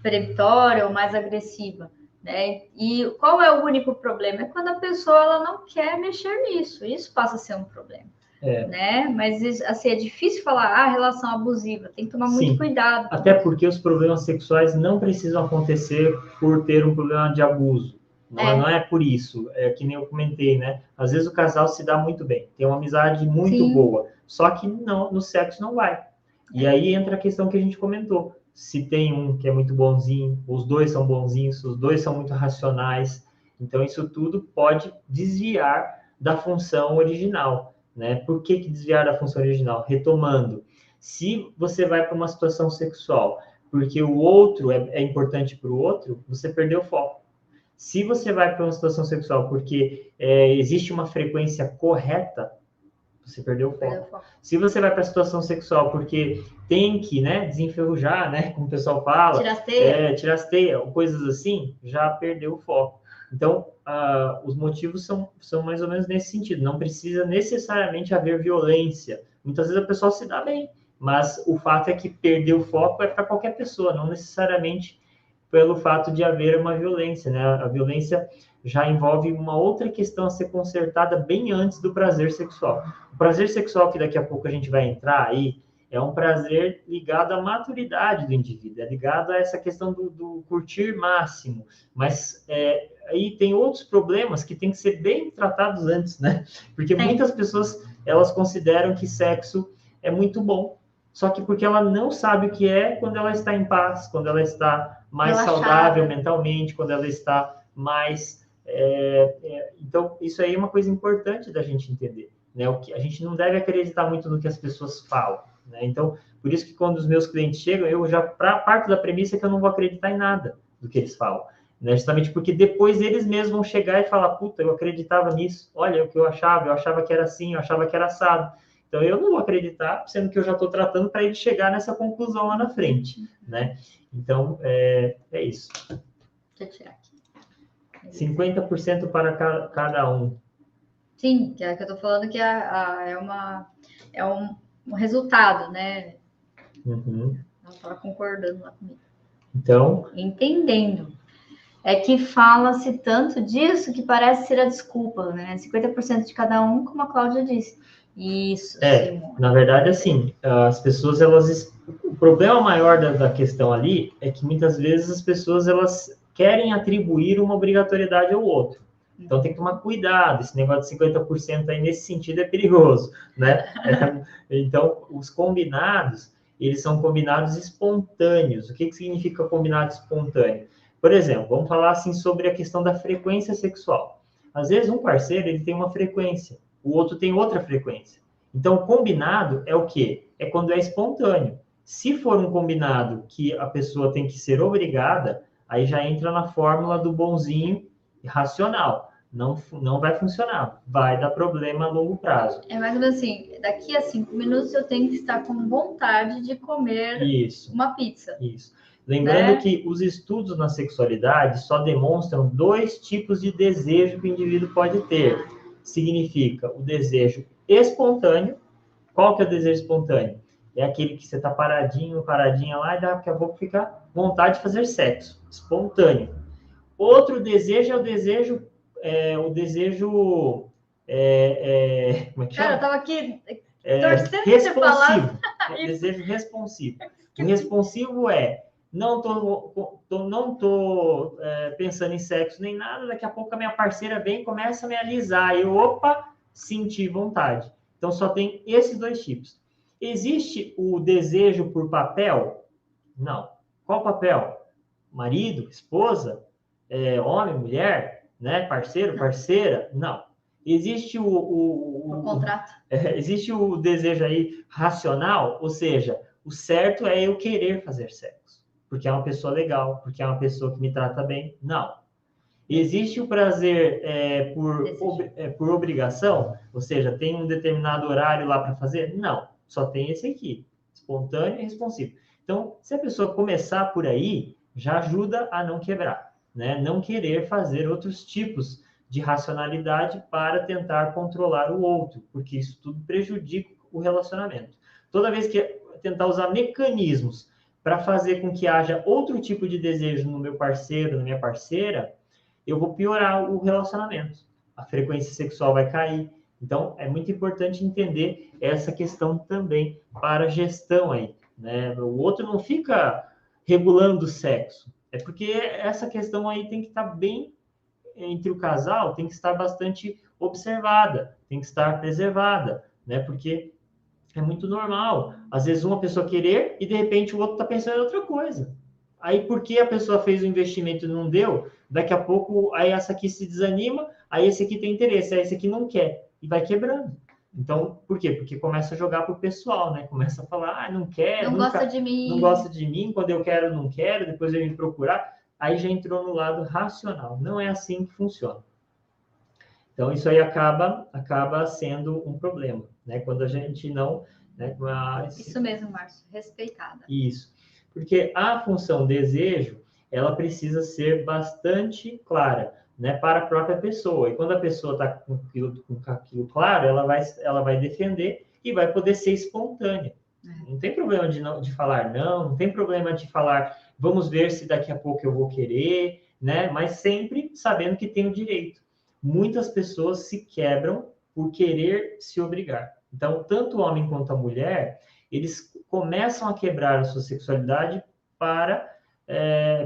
peremptória ou mais agressiva. Né? E qual é o único problema? É quando a pessoa ela não quer mexer nisso. Isso passa a ser um problema. Né? Mas assim, é difícil falar relação abusiva, tem que tomar muito cuidado. Até porque os problemas sexuais não precisam acontecer por ter um problema de abuso. Não é por isso, é que nem eu comentei, né? Às vezes o casal se dá muito bem, tem uma amizade muito boa, só que não, no sexo não vai. E aí entra a questão que a gente comentou. Se tem um que é muito bonzinho, os dois são bonzinhos, os dois são muito racionais, então isso tudo pode desviar da função original, né? Por que desviar da função original? Retomando, se você vai para uma situação sexual porque o outro é importante para o outro, você perdeu o foco. Se você vai para uma situação sexual porque existe uma frequência correta, você perdeu o foco. Se você vai para a situação sexual porque tem que, né, desenferrujar, né, como o pessoal fala, tirar as teias, coisas assim, já perdeu o foco. Então, os motivos são mais ou menos nesse sentido. Não precisa necessariamente haver violência. Muitas vezes a pessoa se dá bem, mas o fato é que perder o foco é para qualquer pessoa, não necessariamente pelo fato de haver uma violência, né? A violência já envolve uma outra questão a ser consertada bem antes do prazer sexual. O prazer sexual, que daqui a pouco a gente vai entrar aí, é um prazer ligado à maturidade do indivíduo, é ligado a essa questão do curtir máximo, mas aí tem outros problemas que têm que ser bem tratados antes, né? Porque muitas pessoas, elas consideram que sexo é muito bom, só que porque ela não sabe o que é quando ela está em paz, quando ela está mais saudável mentalmente, quando ela está mais... Então, isso aí é uma coisa importante da gente entender, né? O que a gente não deve acreditar muito no que as pessoas falam, né? Então, por isso que quando os meus clientes chegam, eu já parto da premissa que eu não vou acreditar em nada do que eles falam, né? Justamente porque depois eles mesmos vão chegar e falar, puta, eu acreditava nisso, olha o que eu achava que era assim, eu achava que era assado. Então, eu não vou acreditar, sendo que eu já estou tratando para ele chegar nessa conclusão lá na frente, né? Então, é isso. Deixa eu tirar aqui. 50% para cada um. Sim, que é o que eu estou falando, que é um resultado, né? Uhum. Ela estava concordando lá comigo. Então... Entendendo. É que fala-se tanto disso que parece ser a desculpa, né? 50% de cada um, como a Cláudia disse. Isso, Simone. Na verdade, assim, as pessoas, o problema maior da questão ali é que muitas vezes as pessoas, elas querem atribuir uma obrigatoriedade ao outro. Então, tem que tomar cuidado. Esse negócio de 50% aí, nesse sentido, é perigoso, né? Então, os combinados, eles são combinados espontâneos. O que significa combinado espontâneo? Por exemplo, vamos falar assim sobre a questão da frequência sexual. Às vezes, um parceiro, ele tem uma frequência, o outro tem outra frequência. Então, combinado é o quê? É quando é espontâneo. Se for um combinado que a pessoa tem que ser obrigada, aí já entra na fórmula do bonzinho racional. Não vai funcionar. Vai dar problema a longo prazo. É mais ou menos assim, daqui a 5 minutos eu tenho que estar com vontade de comer uma pizza. Isso. Lembrando que os estudos na sexualidade só demonstram 2 tipos de desejo que o indivíduo pode ter. Significa o desejo espontâneo. Qual que é o desejo espontâneo? É aquele que você está paradinha lá e daqui a pouco fica vontade de fazer sexo. Espontâneo. Outro desejo é o desejo... como é que chama? Cara, eu estava aqui torcendo para você falar. Desejo responsivo. O responsivo não tô pensando em sexo nem nada, daqui a pouco a minha parceira vem e começa a me alisar. Senti vontade. Então, só tem esses 2 tipos. Existe o desejo por papel? Não. Qual papel? Marido, esposa, homem, mulher, né? Parceiro, parceira? Não. Existe o contrato. Existe o desejo aí racional, ou seja, o certo é eu querer fazer sexo, porque é uma pessoa legal, porque é uma pessoa que me trata bem. Não. Existe o prazer por obrigação, ou seja, tem um determinado horário lá para fazer? Não, só tem esse aqui, espontâneo e responsivo. Então, se a pessoa começar por aí, já ajuda a não quebrar, né? Não querer fazer outros tipos de racionalidade para tentar controlar o outro, porque isso tudo prejudica o relacionamento. Toda vez que tentar usar mecanismos para fazer com que haja outro tipo de desejo no meu parceiro, na minha parceira, eu vou piorar o relacionamento. A frequência sexual vai cair. Então, é muito importante entender essa questão também para a gestão aí, né? O outro não fica regulando o sexo. É porque essa questão aí tem que estar bem entre o casal, tem que estar bastante observada, tem que estar preservada, né? Porque é muito normal. Às vezes uma pessoa querer e de repente o outro está pensando em outra coisa. Aí porque a pessoa fez o investimento e não deu, daqui a pouco aí essa aqui se desanima, aí esse aqui tem interesse, aí esse aqui não quer e vai quebrando. Então, por quê? Porque começa a jogar pro pessoal, né? Começa a falar, não quer, não gosta de mim. Não gosta de mim, quando eu quero, não quero, depois eu me procurar. Aí já entrou no lado racional. Não é assim que funciona. Então, isso aí acaba sendo um problema, né? Quando a gente não... Né, Isso mesmo, Márcio, respeitada. Isso. Porque a função desejo, ela precisa ser bastante clara, né, para a própria pessoa. E quando a pessoa está com aquilo claro, ela vai defender e vai poder ser espontânea. Não tem problema de falar não tem problema de falar, vamos ver se daqui a pouco eu vou querer, né? Mas sempre sabendo que tem o direito. Muitas pessoas se quebram por querer se obrigar. Então, tanto o homem quanto a mulher, eles começam a quebrar a sua sexualidade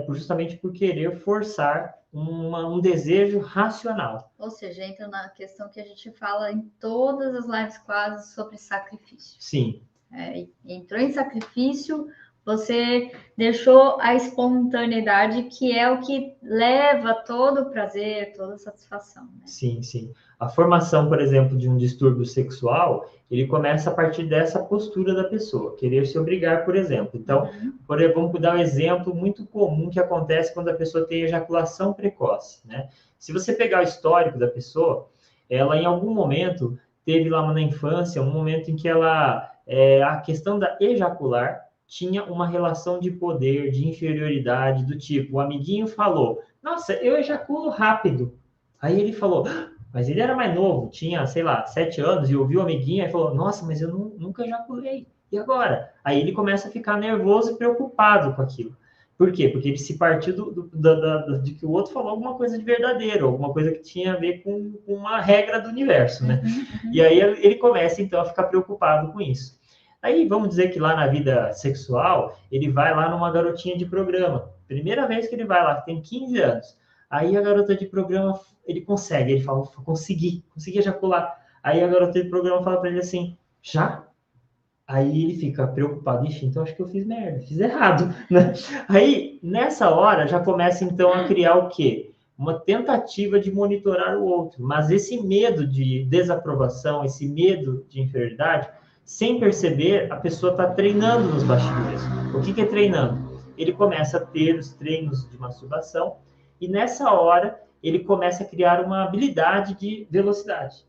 justamente por querer forçar um desejo racional. Ou seja, entra na questão que a gente fala em todas as lives quase sobre sacrifício. Sim. Entrou em sacrifício, você deixou a espontaneidade, que é o que leva todo o prazer, toda a satisfação. Né? Sim, sim. A formação, por exemplo, de um distúrbio sexual, ele começa a partir dessa postura da pessoa, querer se obrigar, por exemplo. Então, vamos dar um exemplo muito comum que acontece quando a pessoa tem ejaculação precoce, né? Se você pegar o histórico da pessoa, ela em algum momento teve lá na infância um momento em que a questão da ejacular tinha uma relação de poder, de inferioridade, do tipo, o amiguinho falou, nossa, eu ejaculo rápido. Aí ele falou, mas ele era mais novo, tinha, sei lá, 7 anos, e ouviu o amiguinho e falou, nossa, mas eu nunca ejaculei. E agora? Aí ele começa a ficar nervoso e preocupado com aquilo. Por quê? Porque ele se partiu de que o outro falou alguma coisa de verdadeiro, alguma coisa que tinha a ver com uma regra do universo, né? E aí ele começa, então, a ficar preocupado com isso. Aí, vamos dizer que lá na vida sexual, ele vai lá numa garotinha de programa. Primeira vez que ele vai lá, tem 15 anos. Aí a garota de programa, ele consegue, ele fala, consegui ejacular. Aí a garota de programa fala para ele assim, já? Aí ele fica preocupado, ixi, então acho que eu fiz merda, fiz errado, né? Aí, nessa hora, já começa então a criar o quê? Uma tentativa de monitorar o outro, mas esse medo de desaprovação, esse medo de inferioridade, sem perceber, a pessoa está treinando nos bastidores. O que é treinando? Ele começa a ter os treinos de masturbação e nessa hora ele começa a criar uma habilidade de velocidade.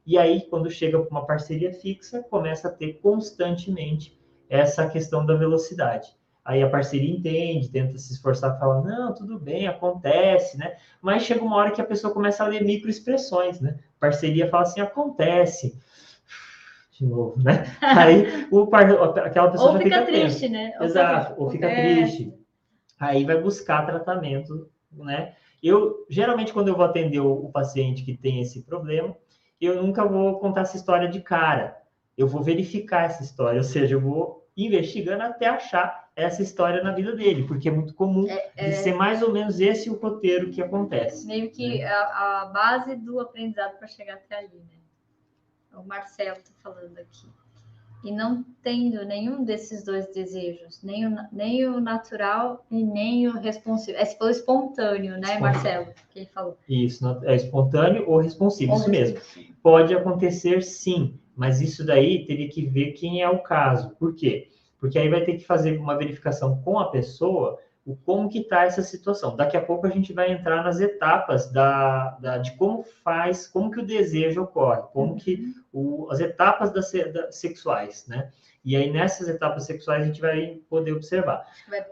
E aí, quando chega para uma parceria fixa, começa a ter constantemente essa questão da velocidade. Aí a parceria entende, tenta se esforçar, fala, não, tudo bem, acontece, né? Mas chega uma hora que a pessoa começa a ler microexpressões, né? A parceria fala assim, acontece. De novo, né? Aí aquela pessoa ou já fica triste, né? Exato, ou fica triste. Aí vai buscar tratamento, né? Geralmente, quando eu vou atender o paciente que tem esse problema, eu nunca vou contar essa história de cara. Eu vou verificar essa história, ou seja, eu vou investigando até achar essa história na vida dele, porque é muito comum de ser mais ou menos esse o roteiro que acontece. Meio que né? a base do aprendizado para chegar até ali, né? O Marcelo está falando aqui. e não tendo nenhum desses dois desejos, nem o natural e nem o responsivo. Você falou espontâneo, né, Marcelo? Que ele falou. Isso, é espontâneo ou responsivo, isso mesmo. Pode acontecer sim, mas isso daí teria que ver quem é o caso. Por quê? Porque aí vai ter que fazer uma verificação com a pessoa, como que está essa situação. Daqui a pouco a gente vai entrar nas etapas de como que o desejo ocorre, como que as etapas sexuais, né? E aí, nessas etapas sexuais, a gente vai poder observar.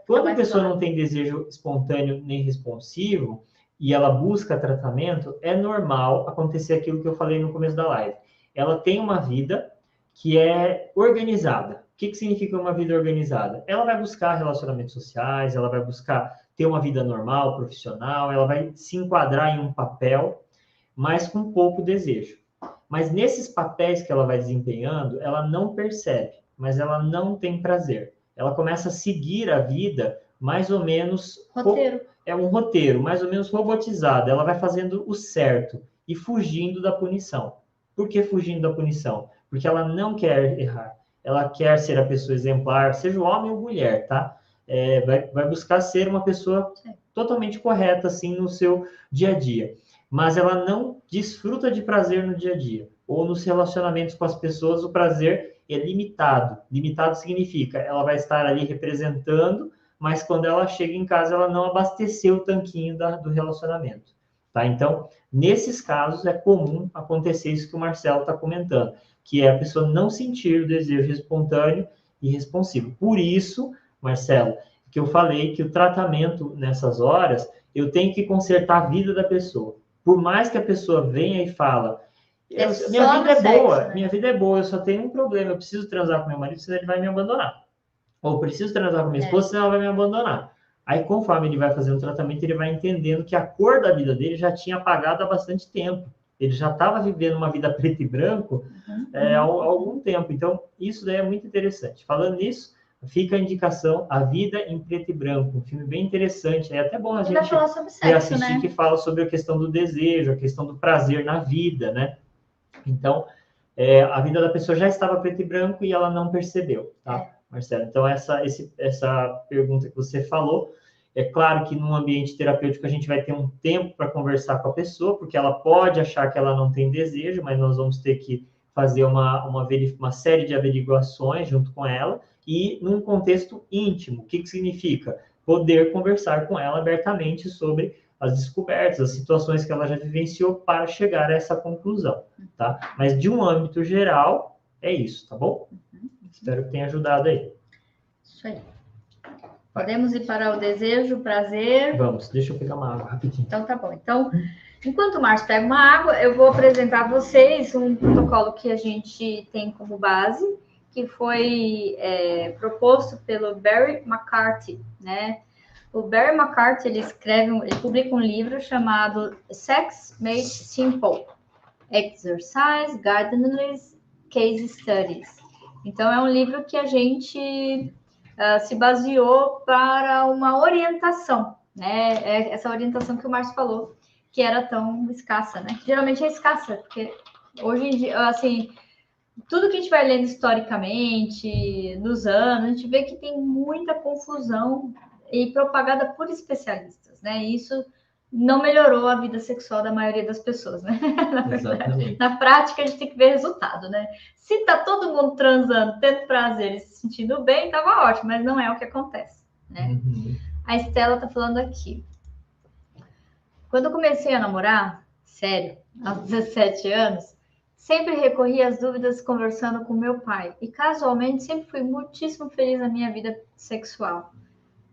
Quando a pessoa não tem desejo espontâneo nem responsivo, e ela busca tratamento, é normal acontecer aquilo que eu falei no começo da live. Ela tem uma vida que é organizada. O que significa uma vida organizada? Ela vai buscar relacionamentos sociais, ela vai buscar ter uma vida normal, profissional, ela vai se enquadrar em um papel, mas com pouco desejo. Mas nesses papéis que ela vai desempenhando, ela não percebe, mas ela não tem prazer. Ela começa a seguir a vida mais ou menos... Roteiro. É um roteiro, mais ou menos robotizado. Ela vai fazendo o certo e fugindo da punição. Por que fugindo da punição? Porque ela não quer errar. Ela quer ser a pessoa exemplar, seja homem ou mulher, tá? Vai buscar ser uma pessoa totalmente correta, assim, no seu dia a dia. Mas ela não desfruta de prazer no dia a dia. Ou nos relacionamentos com as pessoas, o prazer é limitado. Limitado significa, ela vai estar ali representando, mas quando ela chega em casa, ela não abasteceu o tanquinho do relacionamento. Tá? Então, nesses casos, é comum acontecer isso que o Marcelo está comentando, que é a pessoa não sentir o desejo espontâneo e responsivo. Por isso, Marcelo, que eu falei que o tratamento nessas horas, eu tenho que consertar a vida da pessoa. Por mais que a pessoa venha e fala, minha vida é boa, né? Minha vida é boa, eu só tenho um problema, eu preciso transar com meu marido, senão ele vai me abandonar. Ou preciso transar com minha esposa, senão ela vai me abandonar. Aí, conforme ele vai fazendo o tratamento, ele vai entendendo que a cor da vida dele já tinha apagado há bastante tempo. Ele já estava vivendo uma vida preto e branco há algum tempo. Então, isso daí é muito interessante. Falando nisso, fica a indicação A Vida em Preto e Branco, um filme bem interessante. É até bom a gente reassistir, né? Que fala sobre a questão do desejo, a questão do prazer na vida, né? Então, a vida da pessoa já estava preto e branco e ela não percebeu, tá, Marcelo? Então, essa pergunta que você falou, é claro que num ambiente terapêutico a gente vai ter um tempo para conversar com a pessoa, porque ela pode achar que ela não tem desejo, mas nós vamos ter que fazer uma série de averiguações junto com ela e num contexto íntimo. O que significa? Poder conversar com ela abertamente sobre as descobertas, as situações que ela já vivenciou para chegar a essa conclusão, tá? Mas de um âmbito geral, é isso, tá bom? Espero que tenha ajudado aí. Isso aí. Podemos ir para o desejo, o prazer? Vamos, deixa eu pegar uma água rapidinho. Então, tá bom. Então, enquanto o Márcio pega uma água, eu vou apresentar a vocês um protocolo que a gente tem como base, que foi proposto pelo Barry McCarthy, né? O Barry McCarthy, ele publica um livro chamado Sex Made Simple, Exercise, Guidelines, Case Studies. Então, é um livro que a gente se baseou para uma orientação, né? Essa orientação que o Márcio falou, que era tão escassa, né? Geralmente é escassa, porque hoje em dia, assim, tudo que a gente vai lendo historicamente, nos anos, a gente vê que tem muita confusão e propagada por especialistas, né? E isso não melhorou a vida sexual da maioria das pessoas, né? Na prática, a gente tem que ver resultado, né? Se tá todo mundo transando, tendo prazer e se sentindo bem, tava ótimo, mas não é o que acontece, né? A Estela tá falando aqui. Quando eu comecei a namorar, sério, aos 17 anos, sempre recorri às dúvidas conversando com meu pai. E casualmente sempre fui muitíssimo feliz na minha vida sexual.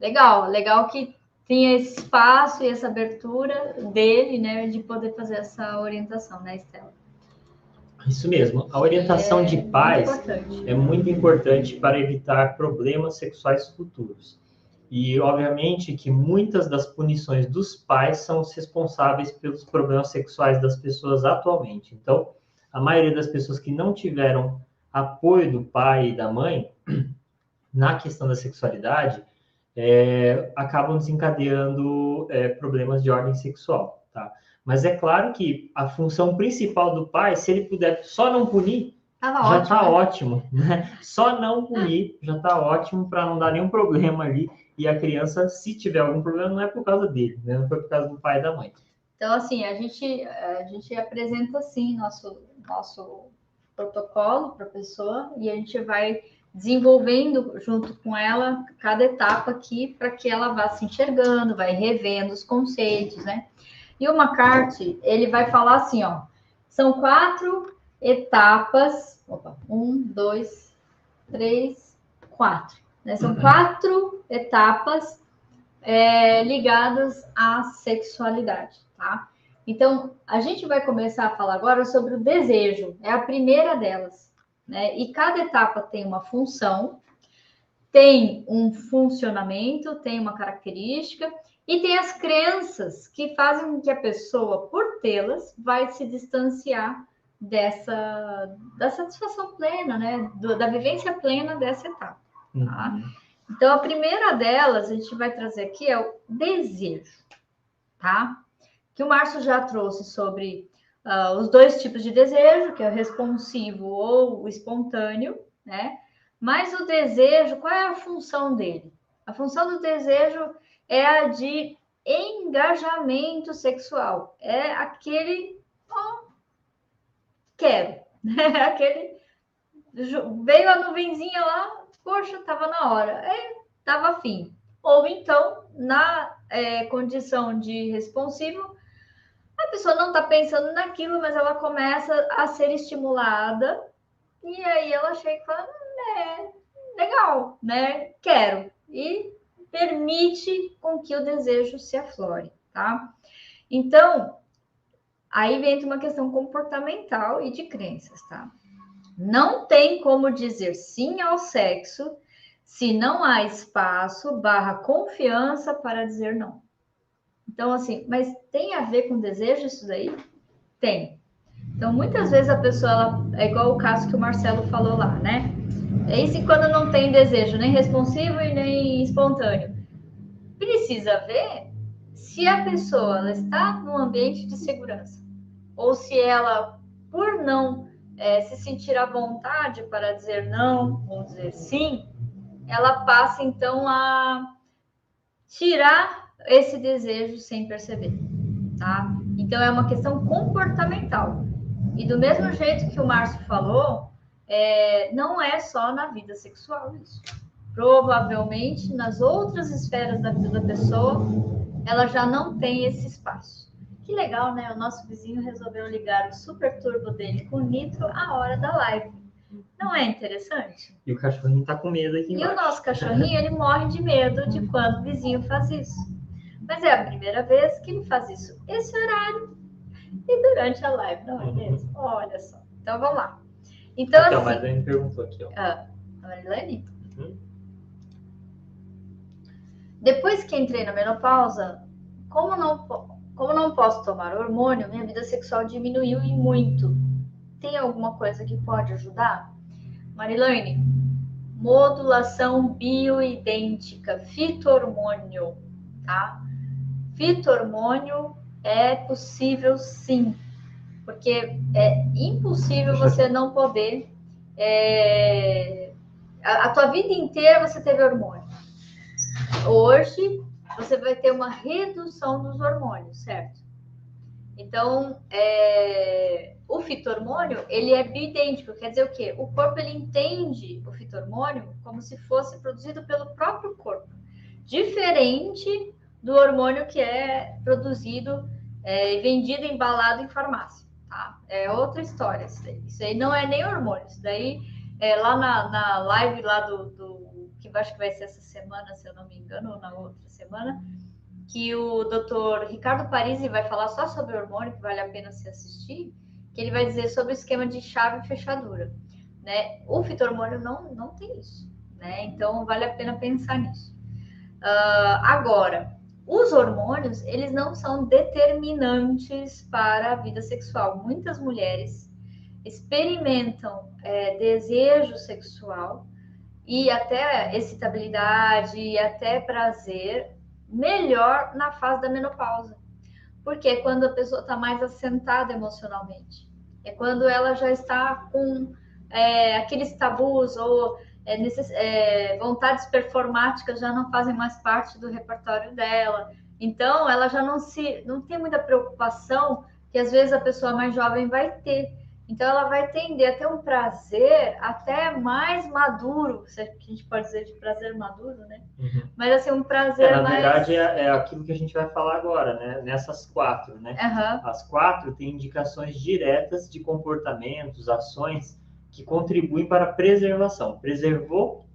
Legal que tinha esse espaço e essa abertura dele, né, de poder fazer essa orientação, né, Estela? Isso mesmo. A orientação de pais é muito importante para evitar problemas sexuais futuros. E, obviamente, que muitas das punições dos pais são os responsáveis pelos problemas sexuais das pessoas atualmente. Então, a maioria das pessoas que não tiveram apoio do pai e da mãe na questão da sexualidade acabam desencadeando problemas de ordem sexual, tá? Mas é claro que a função principal do pai, se ele puder só não punir, já tá ótimo, né? Só não comer já tá ótimo para não dar nenhum problema ali. E a criança, se tiver algum problema, não é por causa dele, né? Não foi por causa do pai e da mãe. Então, assim, a gente apresenta, assim, nosso protocolo para a pessoa e a gente vai desenvolvendo junto com ela cada etapa aqui para que ela vá se enxergando, vai revendo os conceitos, né? E o McCarthy, ele vai falar assim, ó, são 4 etapas, 1, 2, 3, 4, né? São 4 etapas ligadas à sexualidade, tá? Então, a gente vai começar a falar agora sobre o desejo, é a primeira delas, né? E cada etapa tem uma função, tem um funcionamento, tem uma característica e tem as crenças que fazem com que a pessoa, por tê-las, vai se distanciar da satisfação plena, né? Da vivência plena dessa etapa, tá? Então, a primeira delas, a gente vai trazer aqui é o desejo, tá? Que o Márcio já trouxe sobre os 2 tipos de desejo, que é o responsivo ou o espontâneo, né? Mas o desejo, qual é a função dele? A função do desejo é a de engajamento sexual. É aquele, quero, né? Aquele, veio a nuvenzinha lá, poxa, tava na hora, tava afim. Ou então, na condição de responsivo, a pessoa não está pensando naquilo, mas ela começa a ser estimulada e aí ela chega e fala, legal, né? Quero. E permite com que o desejo se aflore, tá? Então, aí vem uma questão comportamental e de crenças, tá? Não tem como dizer sim ao sexo se não há espaço / confiança para dizer não. Então, assim, mas tem a ver com desejo isso daí? Tem. Então, muitas vezes a pessoa, ela, é igual o caso que o Marcelo falou lá, né? É isso quando não tem desejo nem responsivo e nem espontâneo. Precisa ver se a pessoa ela está num ambiente de segurança ou se ela, por não se sentir à vontade para dizer não ou dizer sim, ela passa então a tirar esse desejo sem perceber, tá? Então é uma questão comportamental. E do mesmo jeito que o Márcio falou, não é só na vida sexual isso. Provavelmente nas outras esferas da vida da pessoa, ela já não tem esse espaço. Que legal, né? O nosso vizinho resolveu ligar o super turbo dele com nitro à hora da live. Não é interessante? E o cachorrinho tá com medo aqui embaixo. E o nosso cachorrinho, ele morre de medo de quando o vizinho faz isso. Mas é a primeira vez que ele faz isso esse horário e durante a live, não é mesmo? Olha só. Então, vamos lá. Então, aqui, assim... a Marilene perguntou aqui, ó. A Marilene? Depois que entrei na menopausa, como não posso tomar hormônio, minha vida sexual diminuiu e muito. Tem alguma coisa que pode ajudar? Marilene, modulação bioidêntica, fito-hormônio, tá? Fito-hormônio é possível sim, porque é impossível você não poder... a tua vida inteira você teve hormônio. Hoje, você vai ter uma redução dos hormônios, certo? Então, o fito-hormônio, ele é bioidêntico, quer dizer o quê? O corpo, ele entende o fito-hormônio como se fosse produzido pelo próprio corpo. Diferente do hormônio que é produzido e vendido, embalado em farmácia, tá? É outra história isso daí. Isso aí não é nem hormônio, isso daí lá na live lá que acho que vai ser essa semana, se eu não me engano, ou na outra semana, que o doutor Ricardo Parisi vai falar só sobre hormônio, que vale a pena se assistir, que ele vai dizer sobre o esquema de chave e fechadura, né? O fito-hormônio não tem isso, né? Então, vale a pena pensar nisso. Agora, os hormônios, eles não são determinantes para a vida sexual. Muitas mulheres experimentam desejo sexual e até excitabilidade e até prazer melhor na fase da menopausa. Porque é quando a pessoa está mais assentada emocionalmente. É quando ela já está com aqueles tabus ou vontades performáticas já não fazem mais parte do repertório dela. Então, ela já não tem muita preocupação que às vezes a pessoa mais jovem vai ter. Então, ela vai tender a ter um prazer até mais maduro, se a gente pode dizer de prazer maduro, né? Uhum. Mas, assim, um prazer na mais... verdade, é aquilo que a gente vai falar agora, né? Nessas 4, né? Uhum. As 4 têm indicações diretas de comportamentos, ações que contribuem para a preservação. Preservou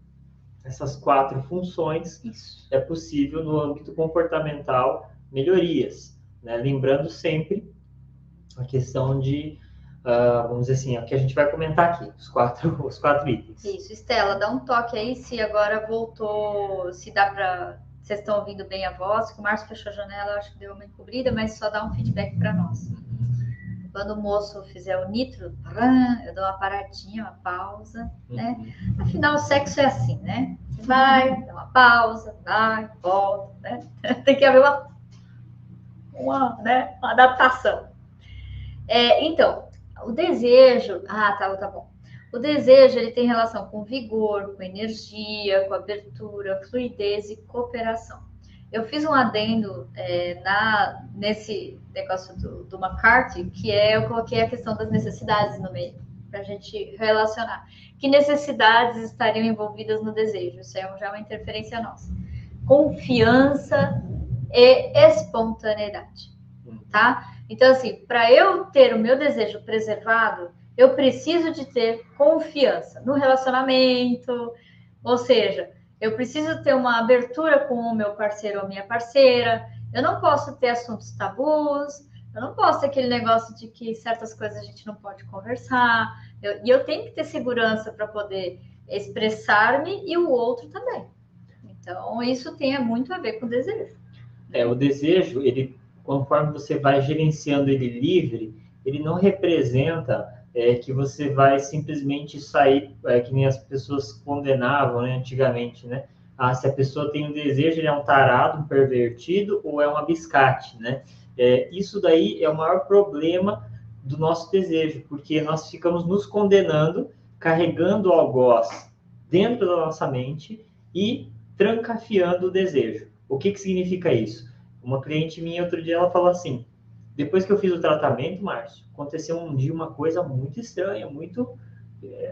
essas 4 funções, Isso. É possível, no âmbito comportamental, melhorias, né? Lembrando sempre a questão de, vamos dizer assim, o que a gente vai comentar aqui, os quatro itens. Isso, Estela, dá um toque aí se agora voltou, se dá para... Vocês estão ouvindo bem a voz, que o Márcio fechou a janela, eu acho que deu uma encobrida, mas só dá um feedback para nós. Quando o moço fizer o nitro, eu dou uma paradinha, uma pausa, né? Afinal, o sexo é assim, né? Você vai, dá uma pausa, vai, volta, né? Tem que haver uma adaptação. Então, o desejo... tá bom. O desejo, ele tem relação com vigor, com energia, com abertura, fluidez e cooperação. Eu fiz um adendo nesse negócio do McCarthy, que eu coloquei a questão das necessidades no meio, para a gente relacionar. Que necessidades estariam envolvidas no desejo? Isso já é uma interferência nossa. Confiança e espontaneidade, tá? Então, assim, para eu ter o meu desejo preservado, eu preciso de ter confiança no relacionamento, ou seja, eu preciso ter uma abertura com o meu parceiro ou minha parceira, eu não posso ter assuntos tabus, eu não posso ter aquele negócio de que certas coisas a gente não pode conversar, e eu tenho que ter segurança para poder expressar-me e o outro também. Então, isso tem muito a ver com o desejo. O desejo, ele, conforme você vai gerenciando ele livre, ele não representa que você vai simplesmente sair, que nem as pessoas condenavam, né, antigamente, né? Se a pessoa tem um desejo, ele é um tarado, um pervertido ou é um abiscate, né? Isso daí é o maior problema do nosso desejo, porque nós ficamos nos condenando, carregando o algoz dentro da nossa mente e trancafiando o desejo. O que significa isso? Uma cliente minha, outro dia, ela falou assim, depois que eu fiz o tratamento, Márcio, aconteceu um dia uma coisa muito estranha, muito,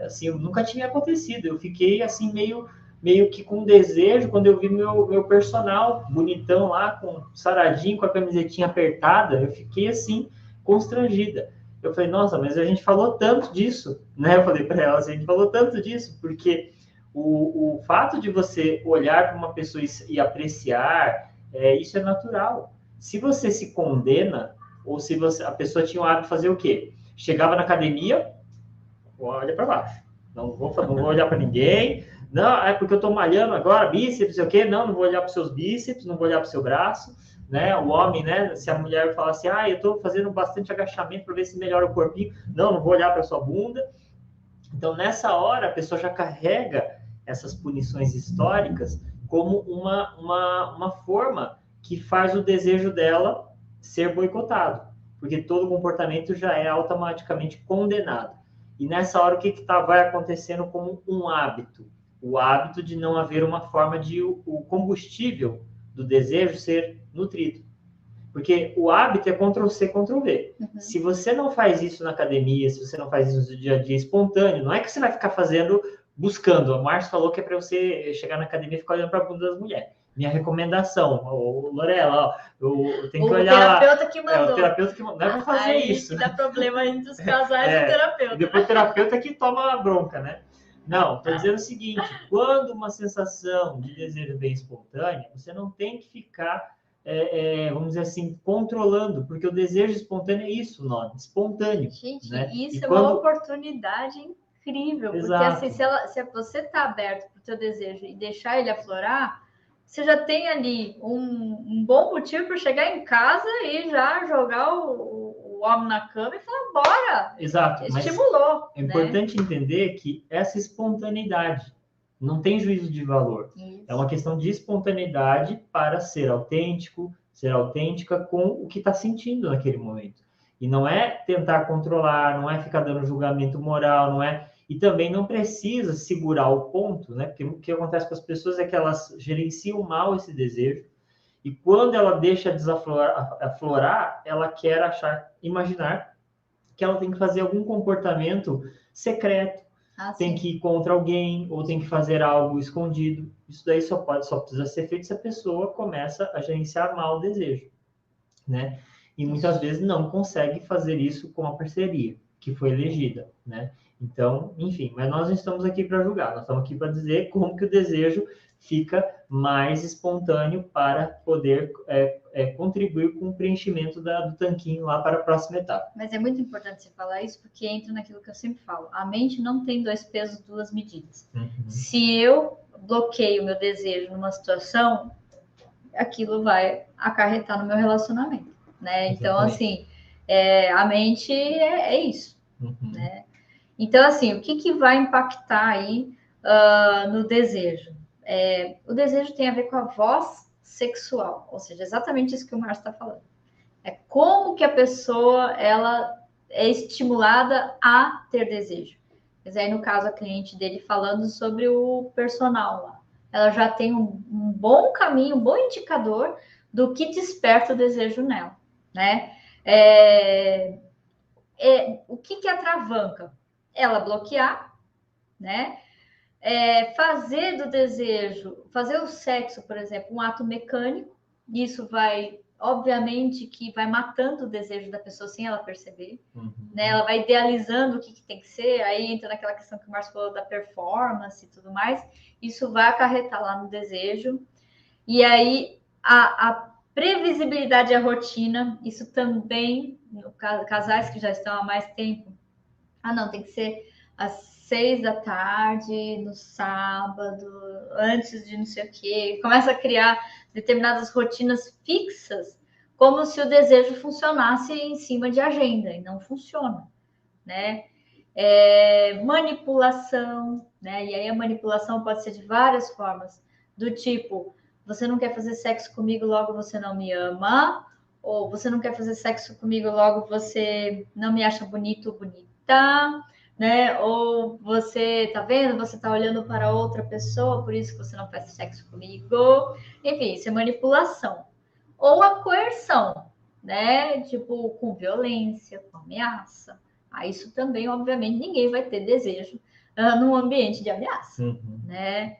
assim, nunca tinha acontecido. Eu fiquei, assim, meio que com desejo, quando eu vi meu personal bonitão lá, com saradinho, com a camisetinha apertada, eu fiquei, assim, constrangida. Eu falei, nossa, mas a gente falou tanto disso, né? Eu falei para ela, assim, a gente falou tanto disso, porque o fato de você olhar para uma pessoa e apreciar, isso é natural. Se você se condena, ou se a pessoa tinha o hábito de fazer o quê? Chegava na academia, olha para baixo. Não vou olhar para ninguém. Não, é porque eu estou malhando agora, bíceps, sei o quê. Não vou olhar para os seus bíceps, não vou olhar para o seu braço. Né? O homem, né? Se a mulher falar assim, eu estou fazendo bastante agachamento para ver se melhora o corpinho. Não vou olhar para a sua bunda. Então, nessa hora, a pessoa já carrega essas punições históricas como uma forma que faz o desejo dela ser boicotado, porque todo comportamento já é automaticamente condenado. E nessa hora, o que vai acontecendo como um hábito? O hábito de não haver uma forma de o combustível do desejo ser nutrido. Porque o hábito é Ctrl+C, Ctrl+V. Uhum. Se você não faz isso na academia, se você não faz isso no dia a dia espontâneo, não é que você vai ficar fazendo, buscando. A Márcia falou que é para você chegar na academia e ficar olhando para a bunda das mulheres. Minha recomendação, Lorela, eu tenho que olhar lá. O terapeuta que mandou. O terapeuta que mandou. Não é para fazer isso. Dá problema entre os casais e o terapeuta. E depois o terapeuta que toma a bronca, né? Não, estou dizendo o seguinte, quando uma sensação de desejo vem espontânea, você não tem que ficar... vamos dizer assim, controlando, porque o desejo espontâneo é isso, o nome, espontâneo. Gente, né? Isso uma oportunidade incrível, Exato. Porque assim, se você está aberto para o teu desejo e deixar ele aflorar, você já tem ali um bom motivo para chegar em casa e já jogar o homem na cama e falar, bora! Exato. Estimulou. É importante entender que essa espontaneidade não tem juízo de valor. Isso. É uma questão de espontaneidade para ser autêntico, ser autêntica com o que está sentindo naquele momento. E não é tentar controlar, não é ficar dando julgamento moral, não é... E também não precisa segurar o ponto, né? Porque o que acontece com as pessoas é que elas gerenciam mal esse desejo, e quando ela deixa aflorar, ela quer imaginar que ela tem que fazer algum comportamento secreto, tem que ir contra alguém, ou tem que fazer algo escondido. Isso daí só precisa ser feito se a pessoa começa a gerenciar mal o desejo, né? E muitas vezes não consegue fazer isso com a parceria que foi elegida, né? Então, enfim, mas nós não estamos aqui para julgar, nós estamos aqui para dizer como que o desejo fica mais espontâneo para poder contribuir com o preenchimento do tanquinho lá para a próxima etapa. Mas é muito importante você falar isso, porque entra naquilo que eu sempre falo. A mente não tem 2 pesos, 2 medidas. Se eu bloqueio o meu desejo numa situação, aquilo vai acarretar no meu relacionamento, né? Então, assim, a mente é isso, né? Então, assim, o que vai impactar aí no desejo? O desejo tem a ver com a voz sexual, ou seja, exatamente isso que o Márcio está falando. É como que a pessoa ela é estimulada a ter desejo. Mas aí, no caso, a cliente dele falando sobre o personal lá. Ela já tem um bom caminho, um bom indicador do que desperta o desejo nela, né? O que atravanca? Ela bloquear, né? Fazer do desejo, fazer o sexo, por exemplo, um ato mecânico, isso vai, obviamente, que vai matando o desejo da pessoa sem ela perceber, né? Ela vai idealizando o que tem que ser, aí entra naquela questão que o Márcio falou da performance e tudo mais, isso vai acarretar lá no desejo, e aí a previsibilidade e a rotina, isso também, no caso, casais que já estão há mais tempo, não, tem que ser às 6 da tarde, no sábado, antes de não sei o quê. Começa a criar determinadas rotinas fixas, como se o desejo funcionasse em cima de agenda, e não funciona, né? Manipulação, né? E aí a manipulação pode ser de várias formas, do tipo, você não quer fazer sexo comigo, logo você não me ama, ou você não quer fazer sexo comigo, logo você não me acha bonito ou bonita, né? Ou você tá vendo, você tá olhando para outra pessoa, por isso que você não faz sexo comigo. Enfim, isso é manipulação. Ou a coerção, né? Tipo, com violência, com ameaça. Isso também, obviamente, ninguém vai ter desejo num ambiente de ameaça, né?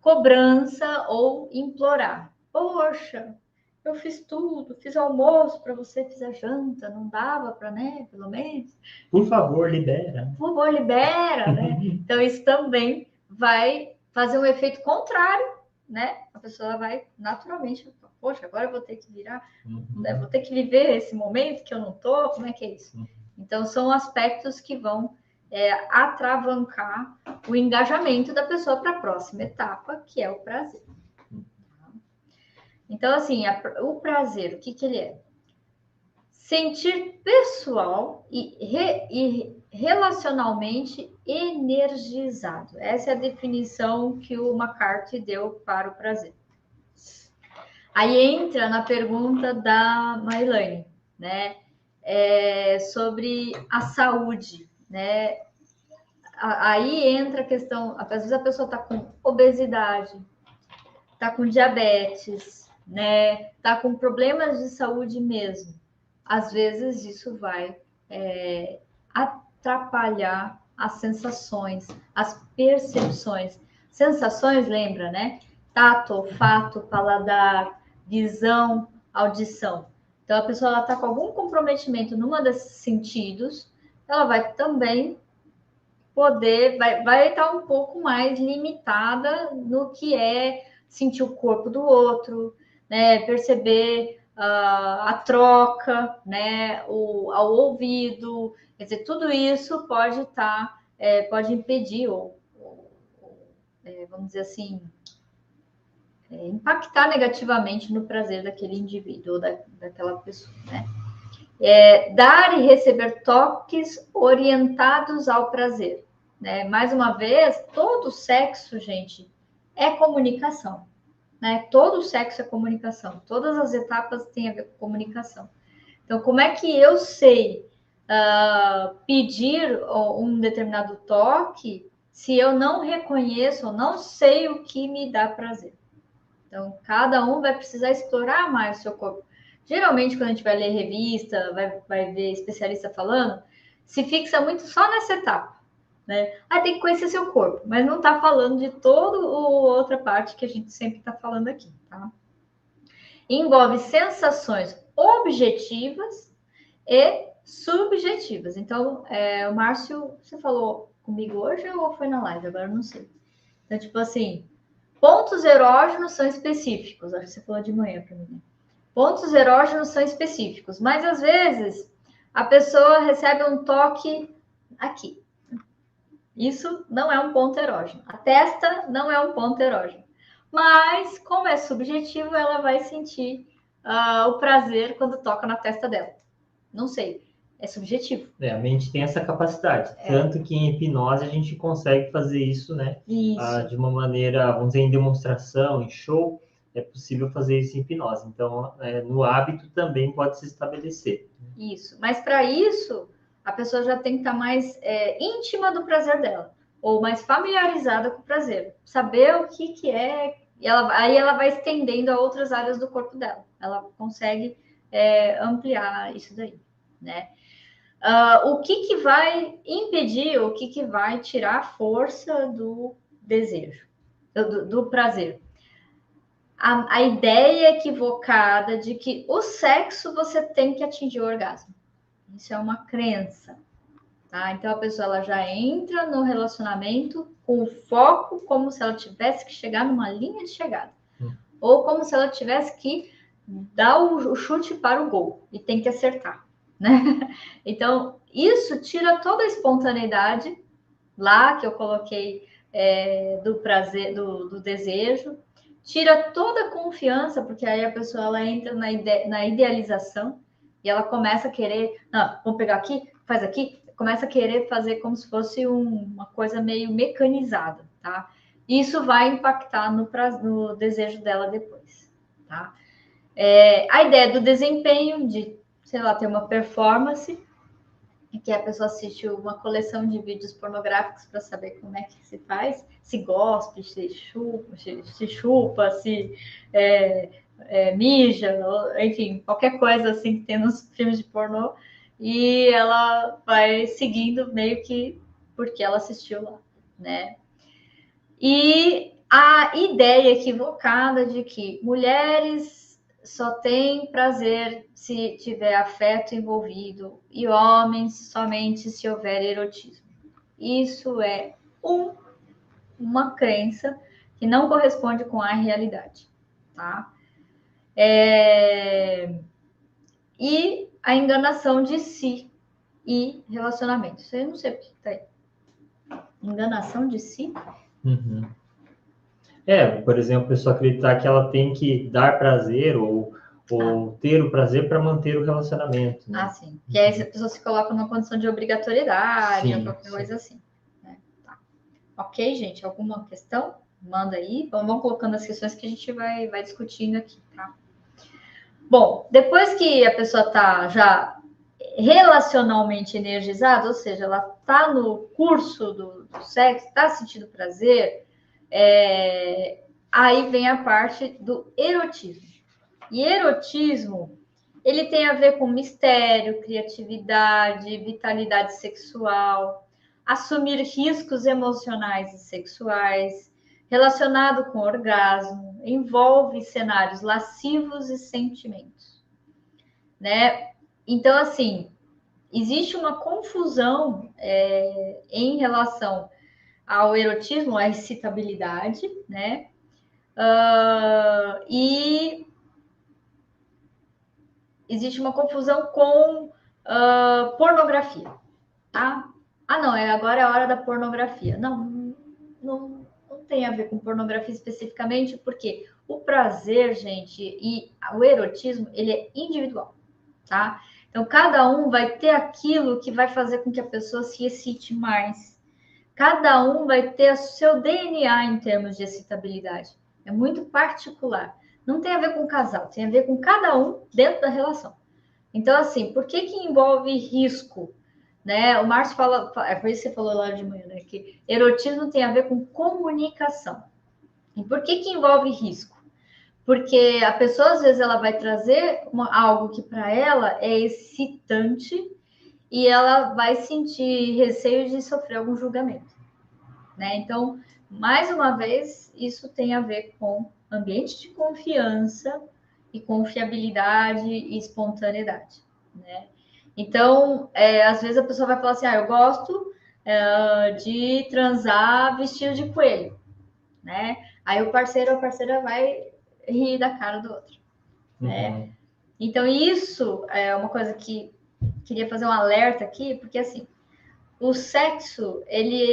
Cobrança ou implorar. Poxa, eu fiz tudo, fiz almoço para você, fiz a janta, não dava para, né, pelo menos. Por favor, libera. Por favor, libera, né? Então, isso também vai fazer um efeito contrário, né? A pessoa vai naturalmente, poxa, agora eu vou ter que virar, né? Vou ter que viver esse momento que eu não tô, como é que é isso? Então, são aspectos que vão atravancar o engajamento da pessoa para a próxima etapa, que é o prazer. Então, assim, o prazer, o que ele é? Sentir pessoal e relacionalmente energizado. Essa é a definição que o McCarthy deu para o prazer. Aí entra na pergunta da Marilane, né? Sobre a saúde, né? Aí entra a questão, às vezes a pessoa está com obesidade, está com diabetes, né? Está com problemas de saúde mesmo. Às vezes isso vai atrapalhar as sensações, as percepções. Sensações, lembra, né? Tato, olfato, paladar, visão, audição. Então, a pessoa está com algum comprometimento numa desses sentidos, ela vai também vai estar um pouco mais limitada no que é sentir o corpo do outro, né? Perceber a troca, né? Ao ouvido, quer dizer, tudo isso pode pode impedir vamos dizer assim, impactar negativamente no prazer daquele indivíduo ou daquela pessoa, né? Dar e receber toques orientados ao prazer, né? Mais uma vez, todo sexo, gente, é comunicação, né? Todo sexo é comunicação. Todas as etapas têm a ver com comunicação. Então, como é que eu sei pedir um determinado toque se eu não reconheço ou não sei o que me dá prazer. Então, cada um vai precisar explorar mais o seu corpo. Geralmente, quando a gente vai ler revista, vai ver especialista falando, se fixa muito só nessa etapa, né? Tem que conhecer seu corpo, mas não está falando de toda outra parte que a gente sempre está falando aqui, tá? Envolve sensações objetivas e subjetivas. Então, o Márcio, você falou comigo hoje ou foi na live? Agora eu não sei. Então, tipo assim, pontos erógenos são específicos. Acho que você falou de manhã para mim, né? Pontos erógenos são específicos, mas às vezes a pessoa recebe um toque aqui. Isso não é um ponto erógeno. A testa não é um ponto erógeno. Mas, como é subjetivo, ela vai sentir o prazer quando toca na testa dela. Não sei, é subjetivo. A mente tem essa capacidade. Tanto que em hipnose a gente consegue fazer isso, né? Isso. De uma maneira, vamos dizer, em demonstração, em show, é possível fazer isso em hipnose. Então, no hábito também pode se estabelecer. Isso. Mas para isso, a pessoa já tem que estar mais íntima do prazer dela, ou mais familiarizada com o prazer. Saber o que é. E aí ela vai estendendo a outras áreas do corpo dela. Ela consegue ampliar isso daí, né? O que vai impedir, o que vai tirar a força do desejo, do prazer? A ideia equivocada de que o sexo você tem que atingir o orgasmo. Isso é uma crença, tá? Então a pessoa ela já entra no relacionamento com o foco como se ela tivesse que chegar numa linha de chegada, ou como se ela tivesse que dar o chute para o gol e tem que acertar, né? Então isso tira toda a espontaneidade lá que eu coloquei do prazer, do desejo, tira toda a confiança, porque aí a pessoa ela entra na idealização e ela começa a querer, não, vamos pegar aqui, faz aqui, começa a querer fazer como se fosse uma coisa meio mecanizada, tá? Isso vai impactar no desejo dela depois, tá? A ideia do desempenho, de, sei lá, ter uma performance, que a pessoa assiste uma coleção de vídeos pornográficos para saber como é que se faz, se gospe, se chupa, se mija, enfim, qualquer coisa assim que tem nos filmes de pornô, e ela vai seguindo meio que porque ela assistiu lá, né? E a ideia equivocada de que mulheres só têm prazer se tiver afeto envolvido e homens somente se houver erotismo. Isso é uma crença que não corresponde com a realidade, tá? E a enganação de si e relacionamento. Isso eu não sei o que tá aí. Enganação de si? Uhum. Por exemplo, a pessoa acreditar que ela tem que dar prazer ou ter o prazer para manter o relacionamento. Né? Sim. Que aí a pessoa se coloca numa condição de obrigatoriedade, ou qualquer coisa assim. Né? Tá. Ok, gente? Alguma questão? Manda aí. Vamos colocando as questões que a gente vai discutindo aqui, tá? Bom, depois que a pessoa está já relacionalmente energizada, ou seja, ela está no curso do sexo, está sentindo prazer, aí vem a parte do erotismo. E erotismo, ele tem a ver com mistério, criatividade, vitalidade sexual, assumir riscos emocionais e sexuais, relacionado com orgasmo, envolve cenários lascivos e sentimentos, né? Então, assim, existe uma confusão em relação ao erotismo, à excitabilidade, né? E existe uma confusão com pornografia, tá? Não, agora é a hora da pornografia. Não tem a ver com pornografia especificamente, porque o prazer, gente, e o erotismo, ele é individual, tá? Então, cada um vai ter aquilo que vai fazer com que a pessoa se excite mais. Cada um vai ter o seu DNA em termos de excitabilidade. É muito particular. Não tem a ver com o casal, tem a ver com cada um dentro da relação. Então, assim, por que envolve risco? né? O Márcio fala, foi isso que você falou lá de manhã, né? Que erotismo tem a ver com comunicação. E por que envolve risco? Porque a pessoa, às vezes, ela vai trazer algo que para ela é excitante e ela vai sentir receio de sofrer algum julgamento, né? Então, mais uma vez, isso tem a ver com ambiente de confiança e confiabilidade e espontaneidade, né? Então, às vezes a pessoa vai falar assim, eu gosto de transar vestido de coelho, né? Aí o parceiro ou a parceira vai rir da cara do outro, né? Então, isso é uma coisa que queria fazer um alerta aqui, porque assim, o sexo,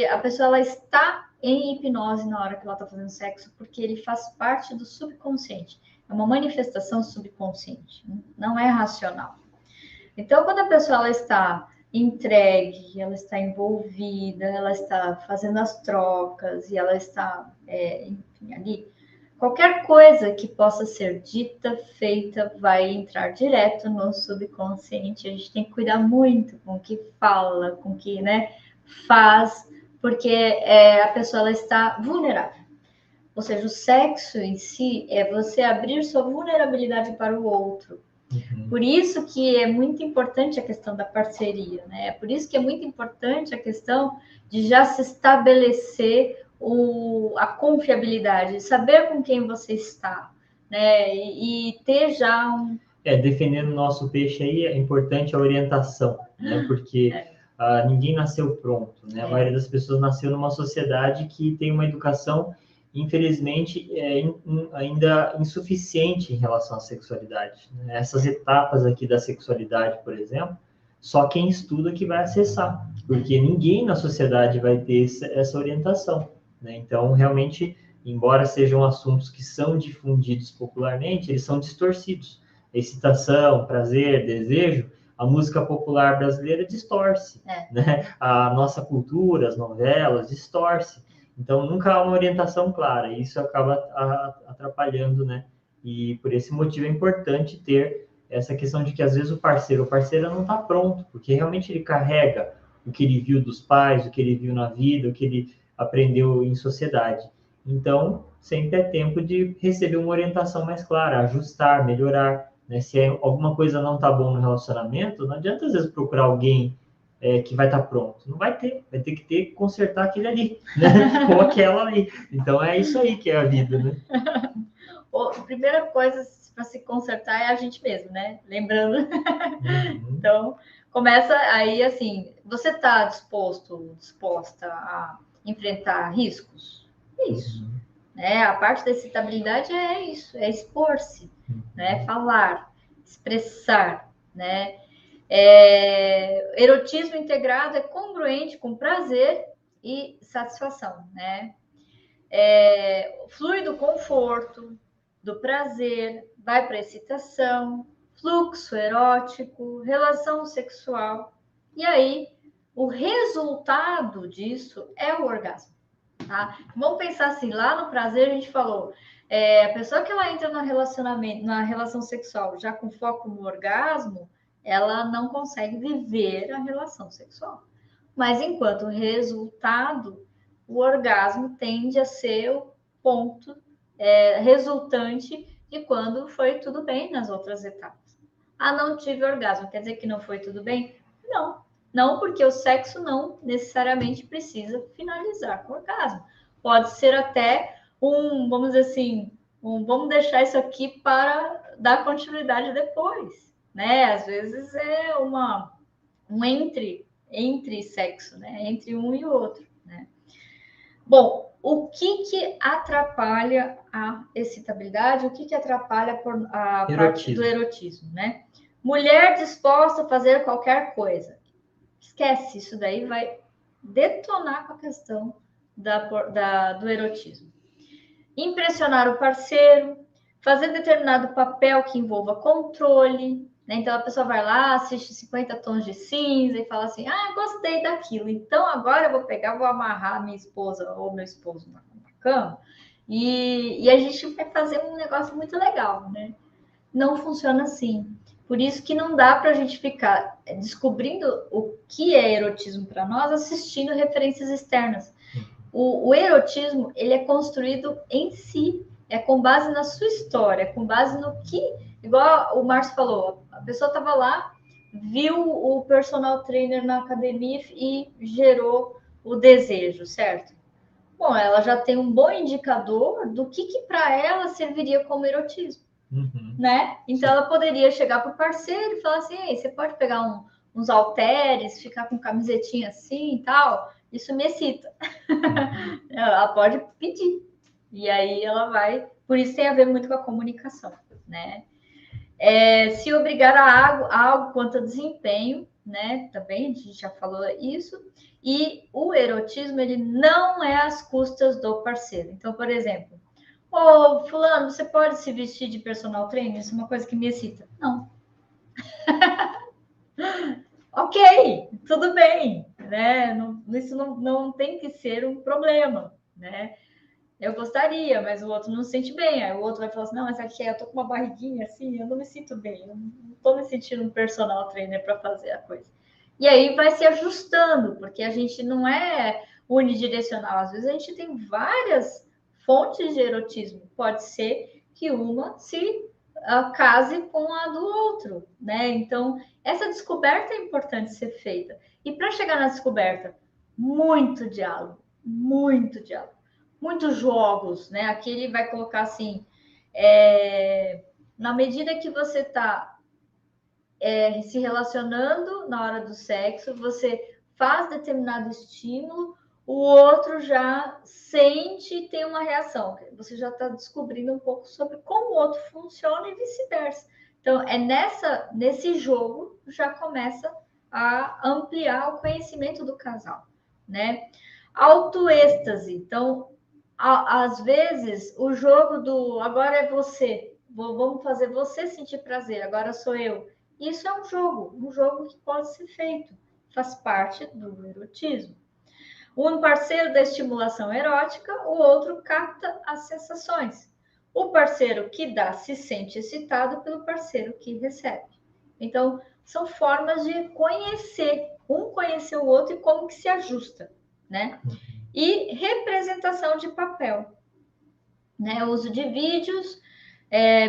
a pessoa ela está em hipnose na hora que ela está fazendo sexo, porque ele faz parte do subconsciente. É uma manifestação subconsciente, não é racional. Então, quando a pessoa ela está entregue, ela está envolvida, ela está fazendo as trocas e ela está, enfim, ali, qualquer coisa que possa ser dita, feita, vai entrar direto no subconsciente. A gente tem que cuidar muito com o que fala, com o que, né, faz, porque a pessoa ela está vulnerável. Ou seja, o sexo em si é você abrir sua vulnerabilidade para o outro. Por isso que é muito importante a questão da parceria, né? Por isso que é muito importante a questão de já se estabelecer a confiabilidade, saber com quem você está, né? E ter já um... Defendendo o nosso peixe aí, é importante a orientação, né? Porque ninguém nasceu pronto, né? A maioria das pessoas nasceu numa sociedade que tem uma educação, infelizmente, ainda insuficiente em relação à sexualidade, né? Essas etapas aqui da sexualidade, por exemplo, só quem estuda que vai acessar, porque ninguém na sociedade vai ter essa orientação, né? Então, realmente, embora sejam assuntos que são difundidos popularmente, eles são distorcidos. Excitação, prazer, desejo, a música popular brasileira distorce, né? A nossa cultura, as novelas, distorce. Então, nunca há uma orientação clara, e isso acaba atrapalhando, né? E por esse motivo é importante ter essa questão de que, às vezes, o parceiro ou parceira não está pronto, porque realmente ele carrega o que ele viu dos pais, o que ele viu na vida, o que ele aprendeu em sociedade. Então, sempre é tempo de receber uma orientação mais clara, ajustar, melhorar, né? Se alguma coisa não está bom no relacionamento, não adianta às vezes procurar alguém que vai estar pronto. Não vai ter que consertar aquele ali, né? Ou aquela ali. Então é isso aí que é a vida, né? A primeira coisa para se consertar é a gente mesmo, né? Lembrando. Então, começa aí assim, você está disposta a enfrentar riscos? É isso. Né? A parte da excitabilidade é isso, é expor-se, né? Falar, expressar, né? Erotismo integrado é congruente com prazer e satisfação, né? Flui do conforto, do prazer, vai para excitação, fluxo erótico, relação sexual. E aí, o resultado disso é o orgasmo. Tá? Vamos pensar assim, lá no prazer a gente falou, a pessoa que ela entra no relacionamento, na relação sexual já com foco no orgasmo, ela não consegue viver a relação sexual. Mas enquanto resultado, o orgasmo tende a ser o ponto resultante de quando foi tudo bem nas outras etapas. Não tive orgasmo, quer dizer que não foi tudo bem? Não, não, porque o sexo não necessariamente precisa finalizar com orgasmo. Pode ser até vamos dizer assim, vamos deixar isso aqui para dar continuidade depois, né? Às vezes é um entre sexo, né? Entre um e o outro, né? Bom, o que atrapalha a excitabilidade? O que atrapalha a parte do erotismo, né? Mulher disposta a fazer qualquer coisa. Esquece, isso daí vai detonar com a questão do erotismo. Impressionar o parceiro, fazer determinado papel que envolva controle, né? Então a pessoa vai lá, assiste 50 tons de cinza e fala assim: gostei daquilo, então agora eu vou pegar, vou amarrar minha esposa ou meu esposo na cama e a gente vai fazer um negócio muito legal, né? Não funciona assim. Por isso que não dá para a gente ficar descobrindo o que é erotismo para nós assistindo referências externas. O erotismo, ele é construído em si, é com base na sua história, com base no que, igual o Márcio falou, a pessoa estava lá, viu o personal trainer na academia e gerou o desejo, certo? Bom, ela já tem um bom indicador do que para ela serviria como erotismo. Né? Então ela poderia chegar para o parceiro e falar assim: ei, você pode pegar uns halteres, ficar com camisetinha assim e tal, isso me excita. Ela pode pedir. E aí ela vai. Por isso tem a ver muito com a comunicação, né? Se obrigar a algo quanto a desempenho, né? Também a gente já falou isso. E o erotismo, ele não é às custas do parceiro. Então, por exemplo, ô, fulano, você pode se vestir de personal trainer? Isso é uma coisa que me excita. Não. Ok, tudo bem, né? Isso não tem que ser um problema, né? Eu gostaria, mas o outro não se sente bem. Aí o outro vai falar assim, não, mas aqui eu tô com uma barriguinha assim, eu não me sinto bem. Eu não tô me sentindo um personal trainer para fazer a coisa. E aí vai se ajustando, porque a gente não é unidirecional. Às vezes a gente tem várias fontes de erotismo. Pode ser que uma se case com a do outro, né? Então, essa descoberta é importante ser feita. E para chegar na descoberta, muito diálogo, muitos jogos, né? Aqui ele vai colocar assim, na medida que você está se relacionando na hora do sexo, você faz determinado estímulo, o outro já sente e tem uma reação. Você já está descobrindo um pouco sobre como o outro funciona e vice-versa. Então, nesse jogo já começa a ampliar o conhecimento do casal, né? Autoêxtase. Então, às vezes, o jogo do agora é você, vamos fazer você sentir prazer, agora sou eu. Isso é um jogo que pode ser feito, faz parte do erotismo. Um parceiro da estimulação erótica, o outro capta as sensações. O parceiro que dá se sente excitado pelo parceiro que recebe. Então, são formas de conhecer o outro e como que se ajusta, né? E representação de papel, né? O uso de vídeos,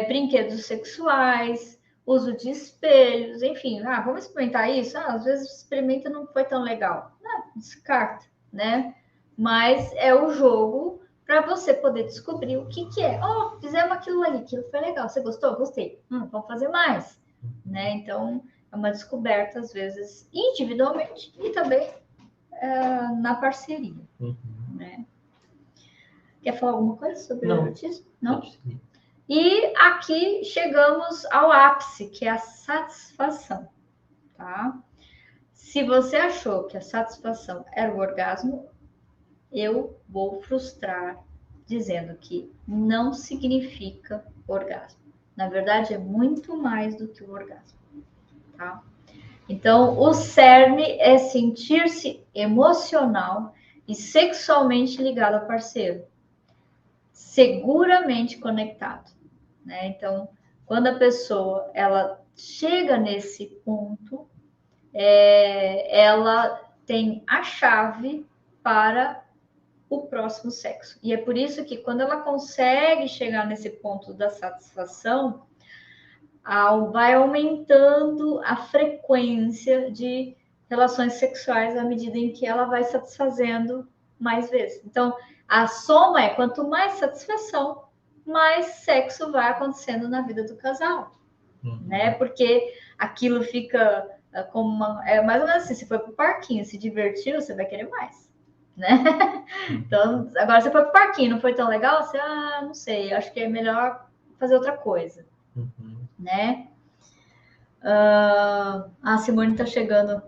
brinquedos sexuais, uso de espelhos, enfim, vamos experimentar isso? Às vezes experimenta não foi tão legal. Descarta, né? Mas é o jogo para você poder descobrir o que é. Fizemos aquilo ali, aquilo foi legal. Você gostou? Gostei. Vamos fazer mais, né? Então, é uma descoberta, às vezes, individualmente e também na parceria, né? Quer falar alguma coisa sobre o erotismo? Não? E aqui chegamos ao ápice, que é a satisfação, tá? Se você achou que a satisfação era o orgasmo, eu vou frustrar dizendo que não significa orgasmo. Na verdade, é muito mais do que o orgasmo, tá? Então, o cerne é sentir-se emocional e sexualmente ligado ao parceiro, seguramente conectado, né? Então, quando a pessoa ela chega nesse ponto, ela tem a chave para o próximo sexo. E é por isso que quando ela consegue chegar nesse ponto da satisfação, vai aumentando a frequência de relações sexuais à medida em que ela vai satisfazendo mais vezes. Então, a soma é quanto mais satisfação, mais sexo vai acontecendo na vida do casal, né? Porque aquilo fica como mais ou menos assim, você foi para o parquinho, se divertiu, você vai querer mais, né? Então, agora você foi para o parquinho, não foi tão legal? Você, não sei, acho que é melhor fazer outra coisa, né? A Simone está chegando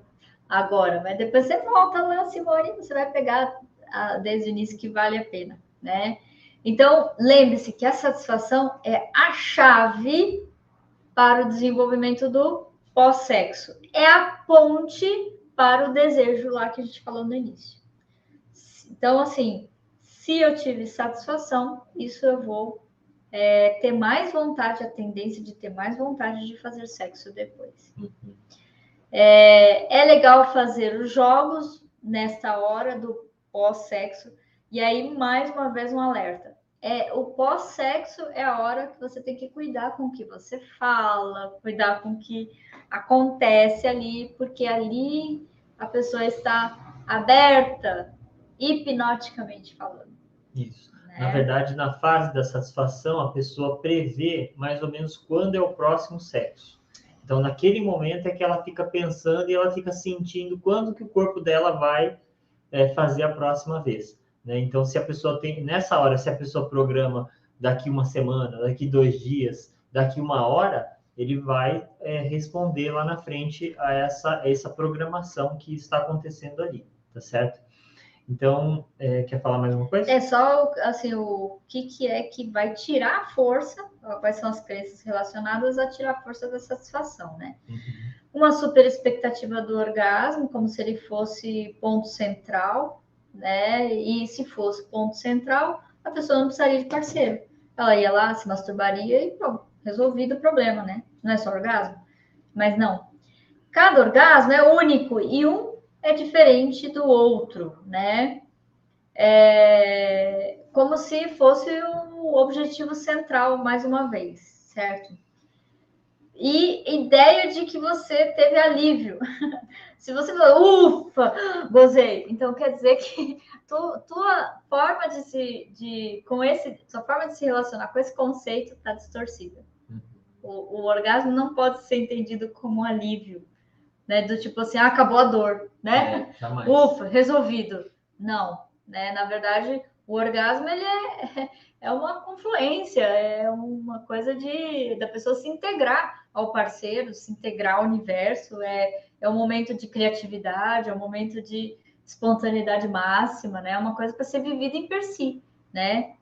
agora, mas depois você volta lá, Simone, você vai pegar desde o início que vale a pena, né? Então, lembre-se que a satisfação é a chave para o desenvolvimento do pós-sexo. É a ponte para o desejo lá que a gente falou no início. Então, assim, se eu tive satisfação, isso eu vou ter mais vontade, a tendência de ter mais vontade de fazer sexo depois. Uhum. É legal fazer os jogos nesta hora do pós-sexo, e aí, mais uma vez, um alerta. O pós-sexo é a hora que você tem que cuidar com o que você fala, cuidar com o que acontece ali, porque ali a pessoa está aberta, hipnoticamente falando. Isso. Né? Na verdade, na fase da satisfação, a pessoa prevê mais ou menos quando é o próximo sexo. Então, naquele momento é que ela fica pensando e ela fica sentindo quando que o corpo dela vai fazer a próxima vez. Né? Então, se a pessoa tem, nessa hora, se a pessoa programa daqui uma semana, daqui 2 dias, daqui 1 hora, ele vai responder lá na frente a essa programação que está acontecendo ali, tá certo? Então, quer falar mais uma coisa? É só, assim, o que é que vai tirar a força, quais são as crenças relacionadas a tirar a força da satisfação, né? Uhum. Uma super expectativa do orgasmo, como se ele fosse ponto central, né? E se fosse ponto central, a pessoa não precisaria de parceiro. Ela ia lá, se masturbaria e pronto, resolvido o problema, né? Não é só orgasmo. Mas não. Cada orgasmo é único e um é diferente do outro, né? Como se fosse o objetivo central, mais uma vez, certo? E ideia de que você teve alívio. Se você falou, ufa, gozei, então quer dizer que tua forma sua forma de se relacionar com esse conceito está distorcida. O orgasmo não pode ser entendido como alívio, né? Do tipo assim, acabou a dor, né? Ufa, resolvido. Não, né? Na verdade, o orgasmo ele é uma confluência, é uma coisa da pessoa se integrar ao parceiro, se integrar ao universo, é um momento de criatividade, é um momento de espontaneidade máxima, né? É uma coisa para ser vivida em per si, né?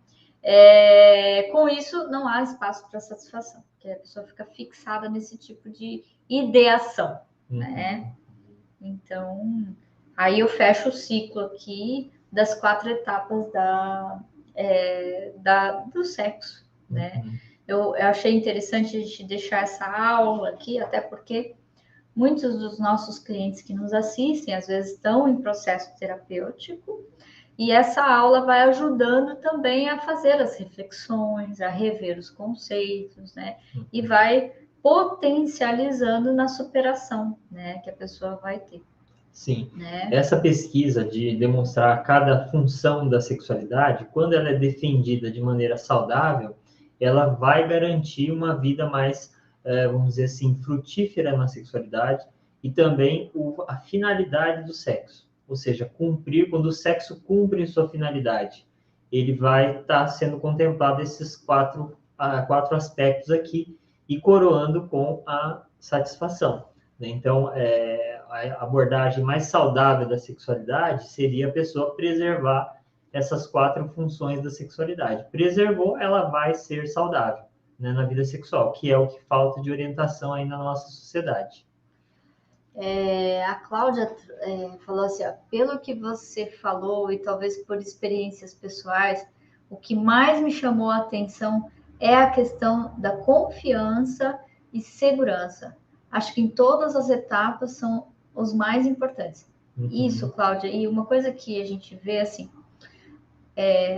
Com isso, não há espaço para satisfação, porque a pessoa fica fixada nesse tipo de ideação, né? Então, aí eu fecho o ciclo aqui das 4 etapas do sexo, né? Eu achei interessante a gente deixar essa aula aqui, até porque muitos dos nossos clientes que nos assistem, às vezes estão em processo terapêutico, e essa aula vai ajudando também a fazer as reflexões, a rever os conceitos, né? E vai potencializando na superação, né? Que a pessoa vai ter. Sim, né? Essa pesquisa de demonstrar cada função da sexualidade, quando ela é defendida de maneira saudável, ela vai garantir uma vida mais, vamos dizer assim, frutífera na sexualidade e também a finalidade do sexo. Ou seja, cumprir, quando o sexo cumpre sua finalidade, ele vai estar sendo contemplado esses quatro aspectos aqui e coroando com a satisfação. Então, a abordagem mais saudável da sexualidade seria a pessoa preservar essas 4 funções da sexualidade. Preservou, ela vai ser saudável, né, na vida sexual, que é o que falta de orientação aí na nossa sociedade. A Cláudia falou assim, ó, pelo que você falou e talvez por experiências pessoais, o que mais me chamou a atenção é a questão da confiança e segurança. Acho que em todas as etapas são os mais importantes. Isso, Cláudia, e uma coisa que a gente vê assim,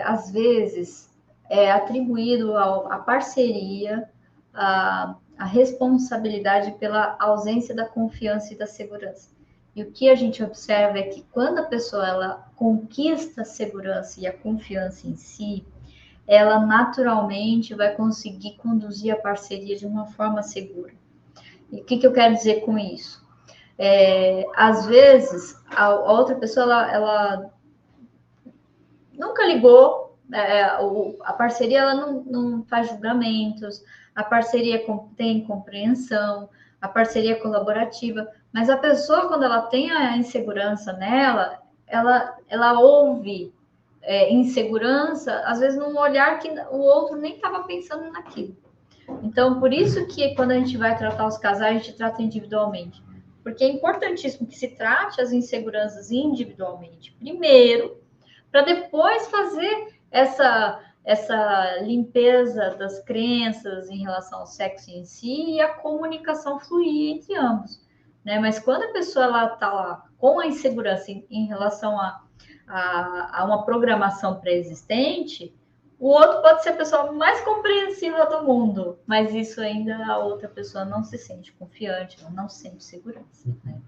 às vezes é atribuído à parceria, a responsabilidade pela ausência da confiança e da segurança. E o que a gente observa é que quando a pessoa ela conquista a segurança e a confiança em si, ela naturalmente vai conseguir conduzir a parceria de uma forma segura. E o que eu quero dizer com isso? Às vezes, a outra pessoa ela nunca ligou, a parceria ela não faz julgamentos, a parceria tem compreensão, a parceria é colaborativa, mas a pessoa, quando ela tem a insegurança nela, ela ouve insegurança, às vezes num olhar que o outro nem estava pensando naquilo. Então, por isso que quando a gente vai tratar os casais, a gente trata individualmente. Porque é importantíssimo que se trate as inseguranças individualmente primeiro, para depois fazer essa limpeza das crenças em relação ao sexo em si e a comunicação fluir entre ambos, né? Mas quando a pessoa ela tá lá com a insegurança em relação a uma programação pré-existente, o outro pode ser a pessoa mais compreensiva do mundo, mas isso ainda a outra pessoa não se sente confiante, ela não sente segurança, né?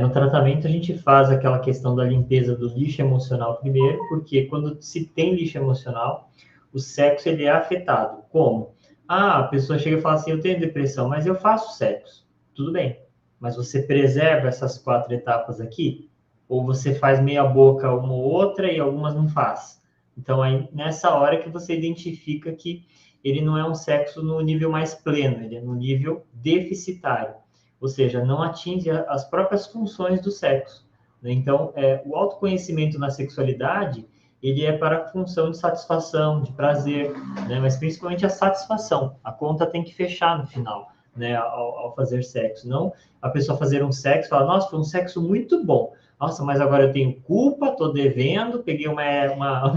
No tratamento a gente faz aquela questão da limpeza do lixo emocional primeiro, porque quando se tem lixo emocional, o sexo ele é afetado. Como? A pessoa chega e fala assim, eu tenho depressão, mas eu faço sexo. Tudo bem, mas você preserva essas 4 etapas aqui? Ou você faz meia boca uma ou outra e algumas não faz? Então, aí, nessa hora que você identifica que ele não é um sexo no nível mais pleno, ele é no nível deficitário. Ou seja, não atinge as próprias funções do sexo, né? Então, o autoconhecimento na sexualidade, ele é para a função de satisfação, de prazer, né? Mas principalmente a satisfação. A conta tem que fechar no final, né? Ao fazer sexo. Não a pessoa fazer um sexo e falar, nossa, foi um sexo muito bom. Nossa, mas agora eu tenho culpa, estou devendo, peguei uma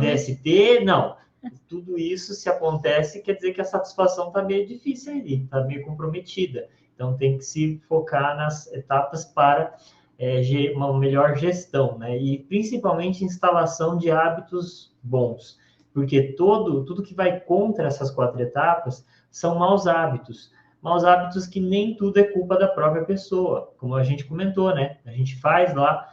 DST. Não. Tudo isso, se acontece, quer dizer que a satisfação está meio difícil ali, está meio comprometida. Então, tem que se focar nas etapas para uma melhor gestão, né? E principalmente instalação de hábitos bons, porque tudo que vai contra essas 4 etapas são maus hábitos que nem tudo é culpa da própria pessoa, como a gente comentou, né? A gente faz lá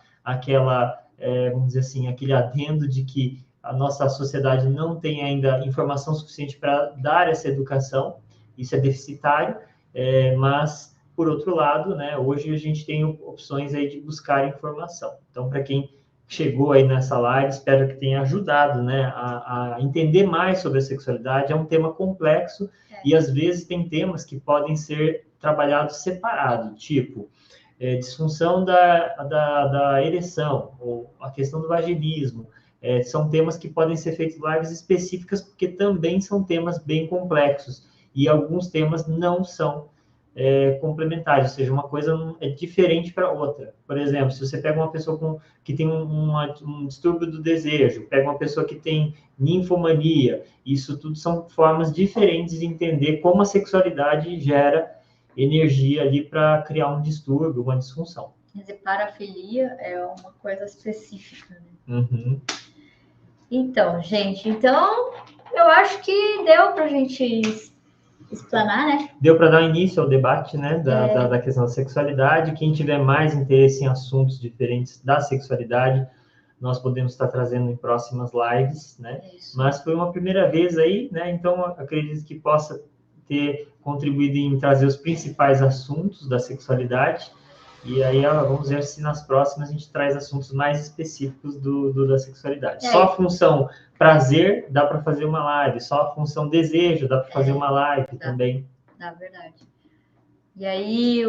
vamos dizer assim, aquele adendo de que a nossa sociedade não tem ainda informação suficiente para dar essa educação, isso é deficitário, mas, por outro lado, né, hoje a gente tem opções aí de buscar informação. Então, para quem chegou aí nessa live, espero que tenha ajudado, né, a entender mais sobre a sexualidade. É um tema complexo e, às vezes, tem temas que podem ser trabalhados separados, tipo disfunção da ereção, ou a questão do vaginismo. São temas que podem ser feitos lives específicas, porque também são temas bem complexos, e alguns temas não são complementares, ou seja, uma coisa é diferente para outra. Por exemplo, se você pega uma pessoa que tem um distúrbio do desejo, pega uma pessoa que tem ninfomania, isso tudo são formas diferentes de entender como a sexualidade gera energia ali para criar um distúrbio, uma disfunção. Quer dizer, parafilia é uma coisa específica, né? Uhum. Então, gente, eu acho que deu para a gente explanar, né? Deu para dar início ao debate, né, da questão da sexualidade. Quem tiver mais interesse em assuntos diferentes da sexualidade, nós podemos estar trazendo em próximas lives, né? Isso. Mas foi uma primeira vez aí, né? Então, acredito que possa ter contribuído em trazer os principais assuntos da sexualidade. E aí, vamos ver se nas próximas a gente traz assuntos mais específicos da sexualidade. Só a função prazer dá para fazer uma live, só a função desejo dá para fazer uma live também. Na verdade. E aí,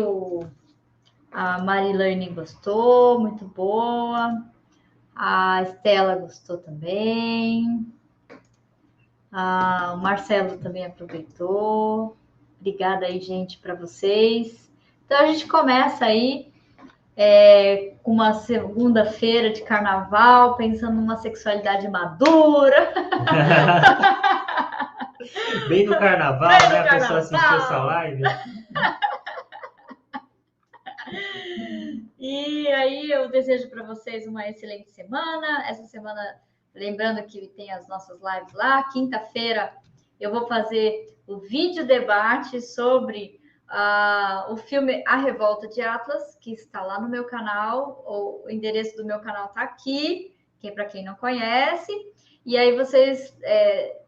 a Marilane gostou, muito boa. A Estela gostou também. O Marcelo também aproveitou. Obrigada aí, gente, para vocês. Então, a gente começa aí com uma segunda-feira de carnaval, pensando numa sexualidade madura. Bem no carnaval, né? A pessoa assistiu essa live. E aí, eu desejo para vocês uma excelente semana. Essa semana, lembrando que tem as nossas lives lá. Quinta-feira, eu vou fazer o vídeo debate sobre o filme A Revolta de Atlas, que está lá no meu canal. O endereço do meu canal está aqui, para quem não conhece. E aí vocês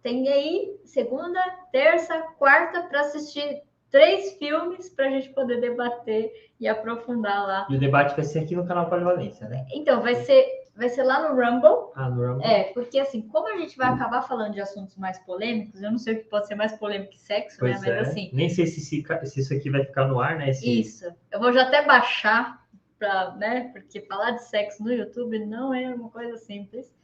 têm aí segunda, terça, quarta para assistir 3 filmes para a gente poder debater e aprofundar lá. E o debate vai ser aqui no canal Polivalência, né? Então, vai ser lá no Rumble. No Rumble. Porque assim, como a gente vai acabar falando de assuntos mais polêmicos, eu não sei o que pode ser mais polêmico que sexo, pois né? Mas assim. Nem sei se isso aqui vai ficar no ar, né? Isso. Eu vou já até baixar, né? Porque falar de sexo no YouTube não é uma coisa simples.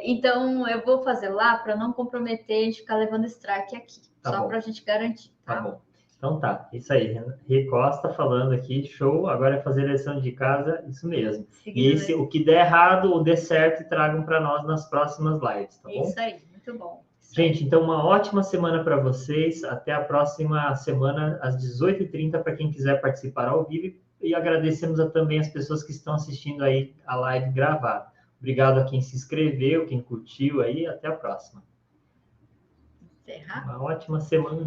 Então, eu vou fazer lá para não comprometer a gente ficar levando strike aqui. Só para a gente garantir, tá bom. Então tá, isso aí. Rê Costa falando aqui, show. Agora é fazer a lição de casa, isso mesmo. E esse, o que der errado ou der certo, tragam para nós nas próximas lives, tá bom? Isso aí, muito bom. Gente, então uma ótima semana para vocês. Até a próxima semana, às 18h30, para quem quiser participar ao vivo. E agradecemos também as pessoas que estão assistindo aí a live gravada. Obrigado a quem se inscreveu, quem curtiu aí. Até a próxima. Encerrar. Uma ótima semana.